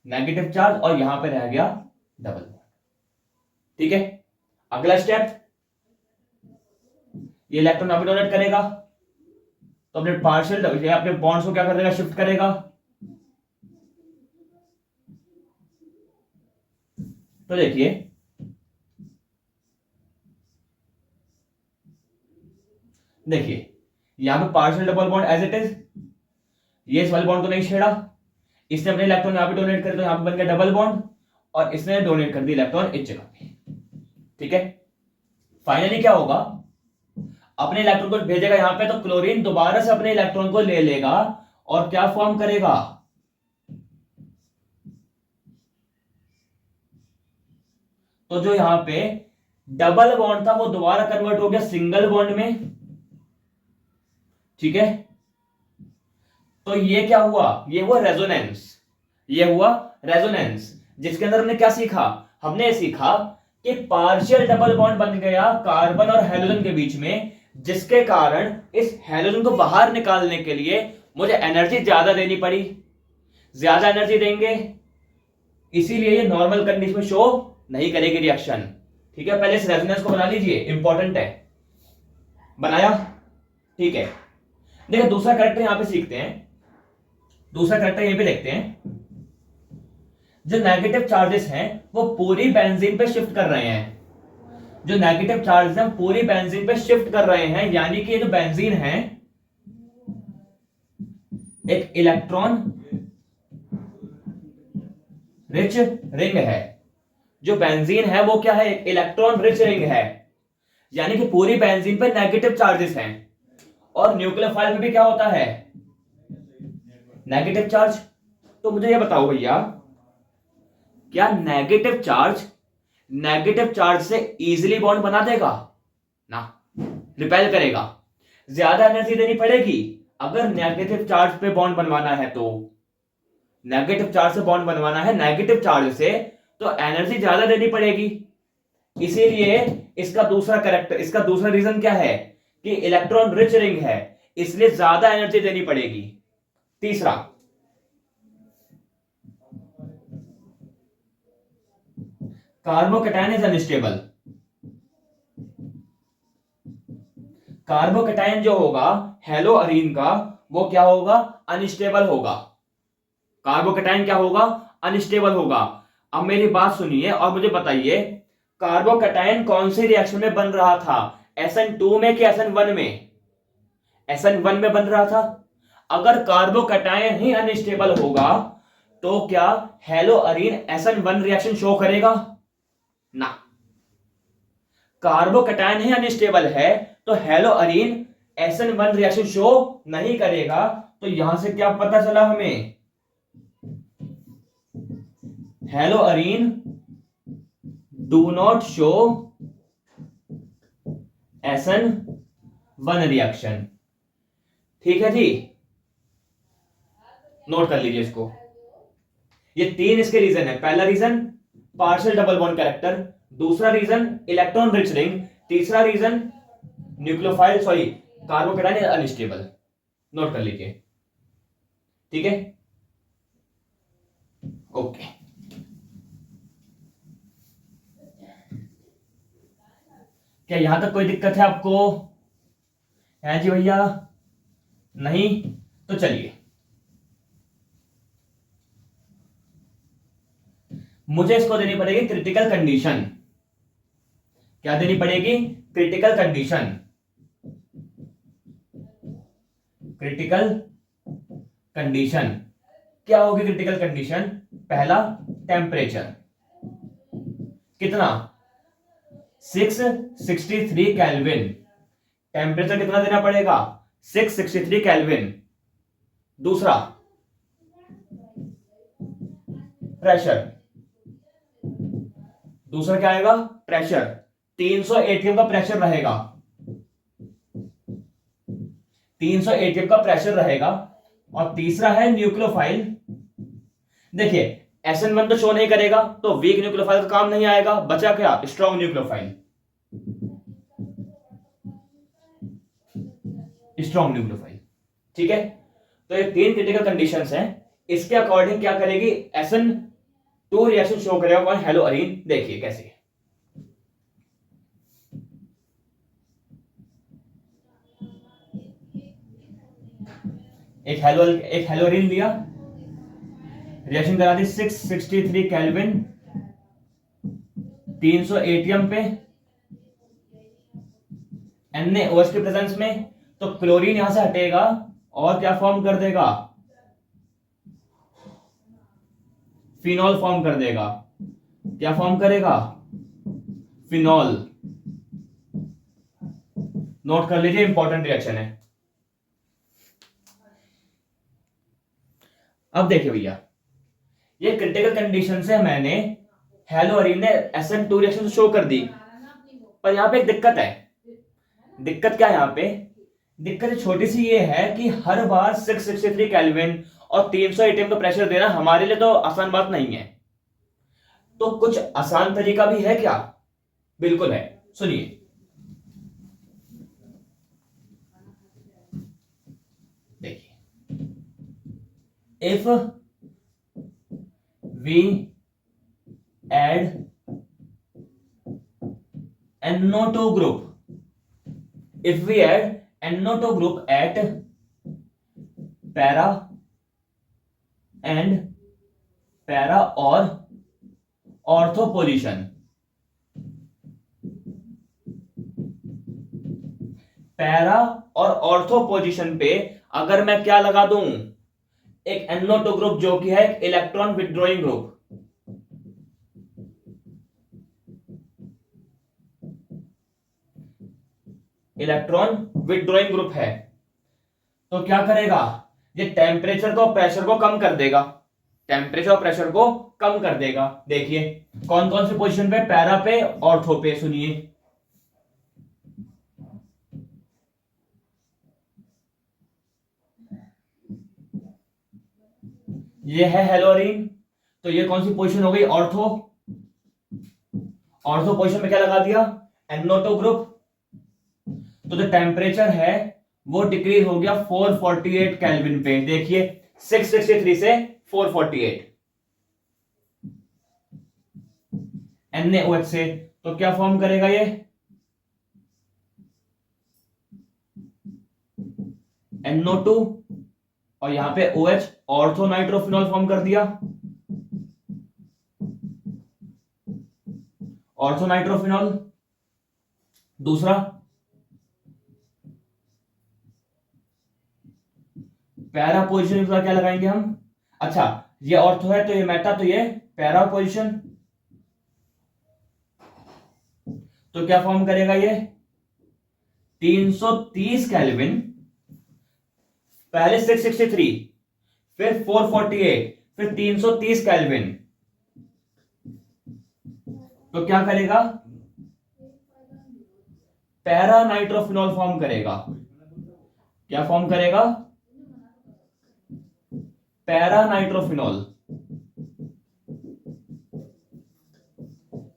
नेगेटिव चार्ज, और यहां पे रह गया डबल बॉन्ड। ठीक है, अगला स्टेप, ये इलेक्ट्रॉन यहां पे डोनेट करेगा तो अपने पार्शियल, अपने बॉन्ड्स को क्या कर देगा, शिफ्ट करेगा। तो देखिए, देखिए यहां पे partial double bond as it is, ये इस वाले बॉन्ड को नहीं छेड़ा, इसने अपने इलेक्ट्रॉन यहां पे डोनेट कर, तो यहां पे बन गया डबल बॉन्ड, और इसने डोनेट कर दी इलेक्ट्रॉन इस जगह पे। ठीक है, फाइनली क्या होगा, अपने इलेक्ट्रॉन को भेजेगा यहां पे, तो क्लोरीन दोबारा से अपने इलेक्ट्रॉन को ले लेगा और क्या फॉर्म करेगा, तो जो यहां पे डबल बॉन्ड था वो दोबारा कन्वर्ट हो गया सिंगल बॉन्ड में। ठीक है, तो ये क्या हुआ, ये हुआ रेजोनेंस, ये हुआ रेजोनेंस, जिसके अंदर हमने क्या सीखा, हमने सीखा कि पार्शियल डबल बॉन्ड बन गया कार्बन और हेलोजन के बीच में, जिसके कारण इस हेलोजन को बाहर निकालने के लिए मुझे एनर्जी ज्यादा देनी पड़ी। ज्यादा एनर्जी देंगे इसीलिए ये नॉर्मल कंडीशन में शो नहीं करेगी रिएक्शन। ठीक है, पहले इस रेजोनेंस को बना लीजिए, इंपॉर्टेंट है। बनाया? ठीक है, देखो दूसरा कैरेक्टर यहां पे सीखते हैं, दूसरा कैरेक्टर यहीं पे देखते हैं। जो नेगेटिव चार्जेस हैं वो पूरी बेंजीन पे शिफ्ट कर रहे हैं, जो नेगेटिव चार्जेस हैं पूरी बेंजीन पे शिफ्ट कर रहे हैं, यानी कि ये जो बेंजीन है एक इलेक्ट्रॉन रिच रिंग है, जो बेंजीन है वो क्या है, इलेक्ट्रॉन रिच रिंग है, यानी कि पूरी बेंजीन पे नेगेटिव चार्जेस हैं। और न्यूक्लियोफाइल में भी क्या होता है, नेगेटिव चार्ज। तो मुझे ये बताओ भैया, क्या नेगेटिव चार्ज नेगेटिव चार्ज से इजीली बॉन्ड बना देगा ना, रिपेल करेगा। ज्यादा एनर्जी देनी पड़ेगी अगर नेगेटिव चार्ज पे बॉन्ड बनवाना है, तो नेगेटिव चार्ज से बॉन्ड बनवाना है नेगेटिव चार्ज से, तो एनर्जी ज्यादा देनी पड़ेगी। इसीलिए इसका दूसरा कैरेक्टर, इसका दूसरा रीजन क्या है कि इलेक्ट्रॉन रिच रिंग है, इसलिए ज्यादा एनर्जी देनी पड़ेगी। तीसरा, कार्बोकैटायन इज अनस्टेबल। कार्बोकैटायन जो होगा हेलो अरीन का, वो क्या होगा, अनस्टेबल होगा। कार्बोकैटायन क्या होगा, अनस्टेबल होगा। अब मेरी बात सुनिए और मुझे बताइए, कार्बोकैटायन कौन सी रिएक्शन में बन रहा था, SN2 में कि SN1 में? SN1 में बन रहा था। अगर कार्बोकैटायन ही अनस्टेबल होगा तो क्या hello Areen SN1 reaction show करेगा? ना। कार्बोकैटायन ही अनस्टेबल है तो hello Areen SN1 reaction show नहीं करेगा। तो यहां से क्या पता चला हमें, hello Areen do not show SN1 reaction. ठीक है जी, नोट कर लीजिए इसको। ये तीन इसके रीजन है। पहला reason partial double bond character, दूसरा रीजन इलेक्ट्रॉन रिच रिंग, तीसरा reason nucleophile sorry carbocation unstable. Note कर लीजिए, ठीक है, ओके। क्या यहां तक कोई दिक्कत है आपको? है जी भैया? नहीं तो चलिए, मुझे इसको देनी पड़ेगी क्रिटिकल कंडीशन। क्या देनी पड़ेगी? Critical condition. क्रिटिकल कंडीशन क्या होगी? क्रिटिकल कंडीशन, पहला टेम्परेचर कितना, 663 केल्विन। टेम्परेचर कितना देना पड़ेगा? 663 केल्विन। दूसरा प्रेशर, दूसरा क्या आएगा? प्रेशर, 300 एटीएम का प्रेशर रहेगा, 300 एटीएम का प्रेशर रहेगा। और तीसरा है न्यूक्लियोफाइल। देखिए SN1 तो शो नहीं करेगा तो वीक न्यूक्लियोफाइल का काम नहीं आएगा, बचा क्या? Strong nucleophile, strong nucleophile. ठीक है, तो ये तीन क्रिटिकल कंडीशंस हैं। इसके अकॉर्डिंग क्या करेगी? SN2 रिएक्शन शो करेगा कौन? हेलो अरीन। देखिए कैसे, एक हेलो अरीन लिया, रिएक्शन करा दी 663 केल्विन 300 एटीएम पे NaOH के प्रेजेंस में। तो क्लोरीन यहां से हटेगा और क्या फॉर्म कर देगा? फिनॉल फॉर्म कर देगा। क्या फॉर्म करेगा? फिनॉल। नोट कर लीजिए, इंपॉर्टेंट रिएक्शन है। अब देखिए भैया, ये क्रिटिकल कंडीशन से मैंने हेलो अरीन ने SN2 रिएक्शन शो कर दी, पर यहां पे एक दिक्कत है। दिक्कत क्या है यहां पे? दिक्कत छोटी सी ये है कि हर बार 663 केल्विन और 300 एटीएम का प्रेशर देना हमारे लिए तो आसान बात नहीं है। तो कुछ आसान तरीका भी है क्या? बिल्कुल है, सुनिए। देखिए, if we add NO2 group, if we add NO2 group at para and para or ortho position, para और ऑर्थो पोजीशन पे अगर मैं क्या लगा दूं? एक NO2 ग्रुप जो कि है electron withdrawing group, electron withdrawing group है, तो क्या करेगा? ये टेम्परेचर को, प्रेशर को कम कर देगा। टेम्परेचर और प्रेशर को कम कर देगा। देखिए कौन कौन सी पोजीशन पे, पैरा पे, ऑर्थो पे। सुनिए, ये है हेलोरीन, तो ये कौन सी पोजीशन हो गई, ऑर्थो। ऑर्थो पोजीशन में क्या लगा दिया, NO2 ग्रुप। तो जो टेम्परेचर है वो डिक्रीज हो गया 448 केल्विन पे। देखिए 663 से 448 NaOH से, तो क्या फॉर्म करेगा ये, NO2 और यहां पे OH, ऑर्थो नाइट्रोफिनॉल फॉर्म कर दिया, ऑर्थो नाइट्रोफिनॉल। दूसरा पैरा पोजीशन का क्या लगाएंगे हम, अच्छा ये ऑर्थो है तो ये मेटा, तो ये पैरा पोजीशन, तो क्या फॉर्म करेगा ये 330 केल्विन, पहले 663 फिर 448 फिर 330 केल्विन, तो क्या करेगा, पैरा नाइट्रोफिनॉल फॉर्म करेगा। क्या फॉर्म करेगा, पैरा नाइट्रोफिनॉल।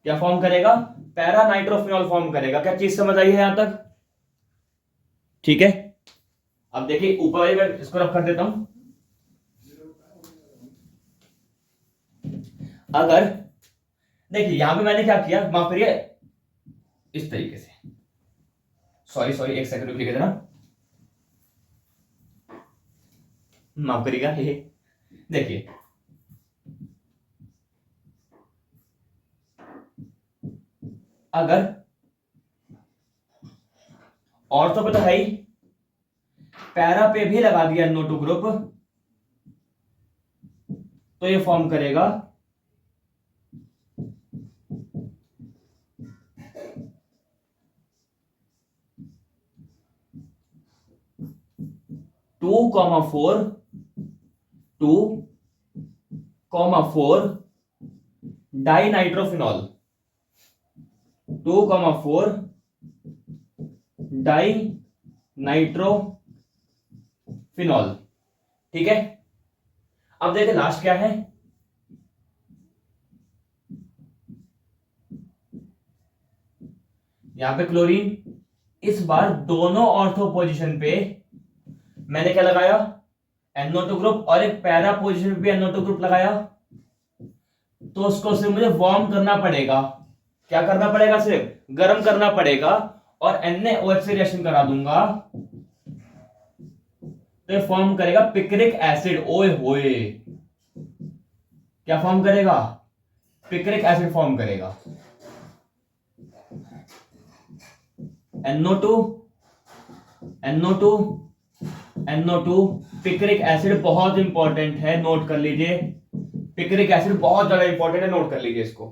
क्या फॉर्म करेगा, पैरा नाइट्रोफिनॉल फॉर्म करेगा। क्या चीज समझ आई है यहां तक, ठीक है। अब देखिए ऊपर वाली मैं इसको रख कर देता हूं। अगर देखिए यहां पे मैंने क्या किया, माफ करिए, इस तरीके से, सॉरी एक सेकंड लिख देना, माफ करिएगा। ये देखिए अगर ऑर्थो पे तो है ही, पैरा पे भी लगा दिया NO2 ग्रुप, तो ये फॉर्म करेगा two comma four dinitrophenol, 2,4 dinitrophenol, ठीक है। अब देखिए लास्ट क्या है, यहां पे क्लोरीन। इस बार दोनों ऑर्थो पोजीशन पे मैंने क्या लगाया, NO2 ग्रुप, और एक पैरा पोजीशन पे NO2 ग्रुप लगाया, तो उसको सिर्फ मुझे वार्म करना पड़ेगा। क्या करना पड़ेगा, सिर्फ गर्म करना पड़ेगा, और NaOH से रिएक्शन करा दूंगा, तो ये फॉर्म करेगा पिक्रिक एसिड। ओए होए, क्या फॉर्म करेगा, पिक्रिक एसिड फॉर्म करेगा। NO2 NO2 NO2 picric acid बहुत इंपॉर्टेंट है, नोट कर लीजिए। पिक्रिक एसिड बहुत ज्यादा इंपॉर्टेंट है, नोट कर लीजिए इसको।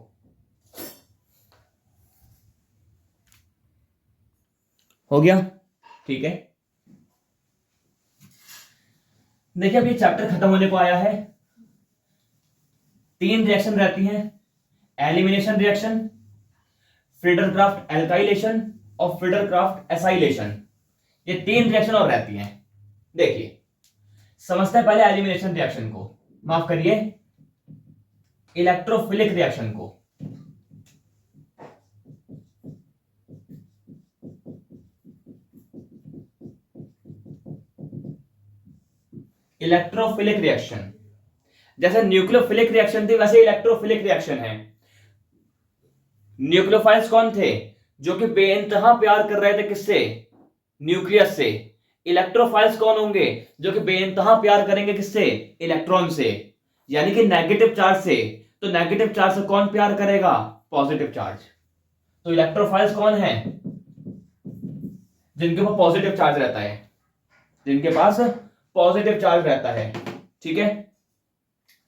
हो गया, ठीक है। देखिए अभी चैप्टर खत्म होने को आया है। 3 रिएक्शन रहती हैं, एलिमिनेशन रिएक्शन, फ्रीडरक्राफ्ट एल्काइलेशन और फ्रीडरक्राफ्ट एसाइलेशन। ये 3 रिएक्शन और रहती हैं। देखिए समझते हैं पहले एलिमिनेशन रिएक्शन को, माफ करिए इलेक्ट्रोफिलिक रिएक्शन को। इलेक्ट्रोफिलिक रिएक्शन, जैसे न्यूक्लियोफिलिक रिएक्शन थी वैसे इलेक्ट्रोफिलिक रिएक्शन है। न्यूक्लियोफाइल्स कौन थे, जो कि बेइंतहा प्यार कर रहे थे किससे, न्यूक्लियस से। इलेक्ट्रोफाइल्स कौन होंगे, जो कि बेइंतहा प्यार करेंगे किससे, इलेक्ट्रॉन से, यानी कि नेगेटिव चार्ज से। तो नेगेटिव चार्ज से कौन प्यार करेगा, पॉजिटिव चार्ज। तो इलेक्ट्रोफाइल्स कौन है, जिनके पास पॉजिटिव चार्ज रहता है, जिनके पास पॉजिटिव चार्ज रहता है, ठीक है।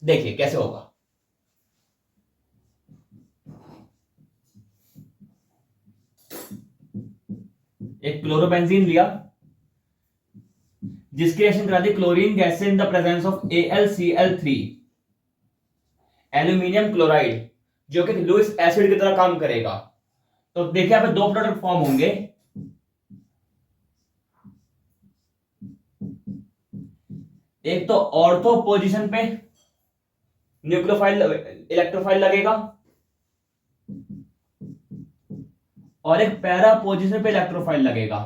देखिए कैसे होगा, एक क्लोरोबेंजीन लिया, जिसकी रिएक्शन करा दी क्लोरीन गैस से in the presence of AlCl3। Aluminium chloride, जो कि लुईस एसिड की तरह काम करेगा। तो देखिए यहां पे दो प्रोडक्ट फॉर्म होंगे, एक तो ऑर्थो पोजीशन पे न्यूक्लियोफाइल इलेक्ट्रोफाइल लगेगा और एक पैरा पोजीशन पे इलेक्ट्रोफाइल लगेगा।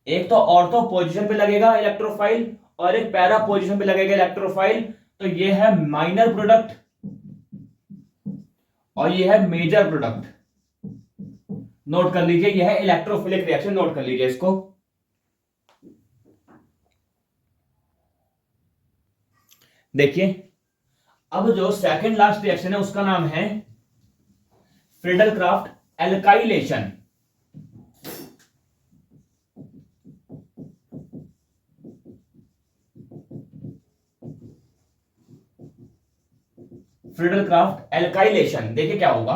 एक तो ऑर्थो पोजीशन पे लगेगा इलेक्ट्रोफाइल और एक पैरा पोजीशन पे लगेगा इलेक्ट्रोफाइल। तो ये है माइनर प्रोडक्ट और ये है मेजर प्रोडक्ट। नोट कर लीजिए, ये है इलेक्ट्रोफिलिक रिएक्शन, नोट कर लीजिए इसको। देखिए अब जो सेकंड लास्ट रिएक्शन है उसका नाम है फ्रीडल-क्राफ्ट एल्काइलेशन। फ्रीडल-क्राफ्ट एल्काइलेशन, देखिए क्या होगा।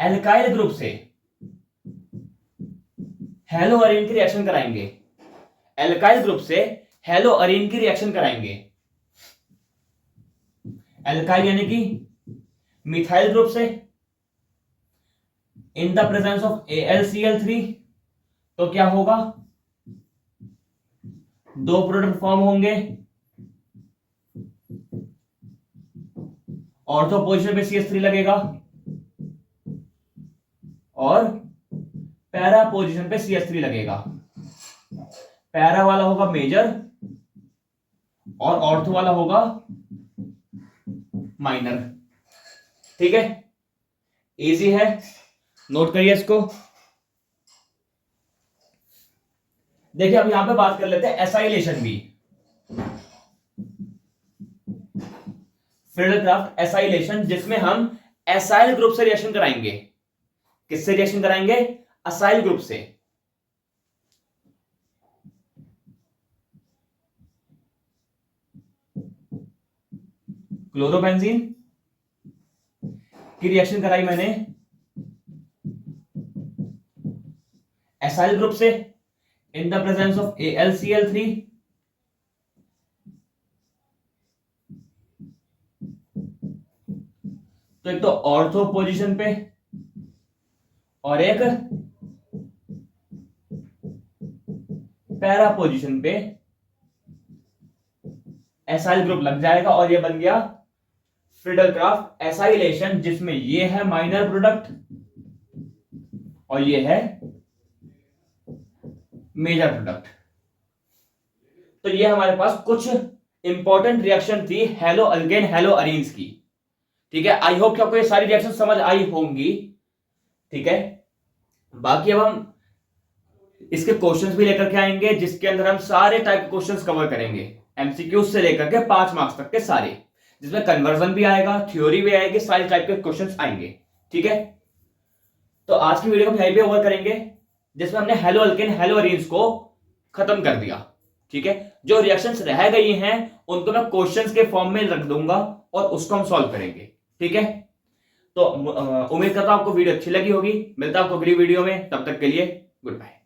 एल्काइल ग्रुप से हेलो अरीन की रिएक्शन कराएंगे, एल्काइल ग्रुप से हेलो अरीन की रिएक्शन कराएंगे। एल्काइल यानी कि मिथाइल ग्रुप से in the presence of AlCl3, तो क्या होगा, दो प्रोडक्ट फॉर्म होंगे, ऑर्थो पोजीशन पे CH3 लगेगा और पैरा पोजीशन पे CH3 लगेगा। पैरा वाला होगा मेजर और ऑर्थो वाला होगा माइनर। ठीक है, इजी है, नोट करिए इसको। देखिए अब यहां पे बात कर लेते हैं एसाइलेशन भी। फ्रीडल-क्राफ्ट एसाइलेशन, जिसमें हम एसाइल ग्रुप से रिएक्शन कराएंगे। किससे रिएक्शन कराएंगे, असाइल ग्रुप से। क्लोरोबेंजीन की रिएक्शन कराई मैंने एसाइल ग्रुप से in the presence of AlCl3, तो एक तो ऑर्थो पोजीशन पे और एक पैरा पोजीशन पे एसाइल ग्रुप लग जाएगा और ये बन गया फ्रीडल-क्राफ्ट एसाइलेशन, जिसमें ये है माइनर प्रोडक्ट और ये है मेजर प्रोडक्ट। तो ये हमारे पास कुछ इंपॉर्टेंट रिएक्शन थी हेलो अल्केन हेलो अरीन्स की। ठीक है, आई होप कि आपको ये सारी रिएक्शन समझ आई होंगी। ठीक है, बाकी अब हम इसके क्वेश्चंस भी लेकर के आएंगे, जिसके अंदर हम सारे टाइप के क्वेश्चंस कवर करेंगे, एमसीक्यू से लेकर के 5 मार्क्स तक के सारे, जिसमें कन्वर्जन भी आएगा, थ्योरी भी आएगी, सारे टाइप के क्वेश्चंस आएंगे। ठीक है, तो आज की वीडियो को हम यहीं पे ओवर करेंगे, जिसमें हमने हेलो अल्केन हेलो अरीन्स को खत्म कर दिया। ठीक है, जो रिएक्शंस रह गई हैं उनको मैं क्वेश्चंस के फॉर्म में रख दूंगा और उसको हम सॉल्व करेंगे। ठीक है, तो उम्मीद करता हूं आपको वीडियो अच्छी लगी होगी। मिलता हूं आपको अगली वीडियो में, तब तक के लिए गुड बाय।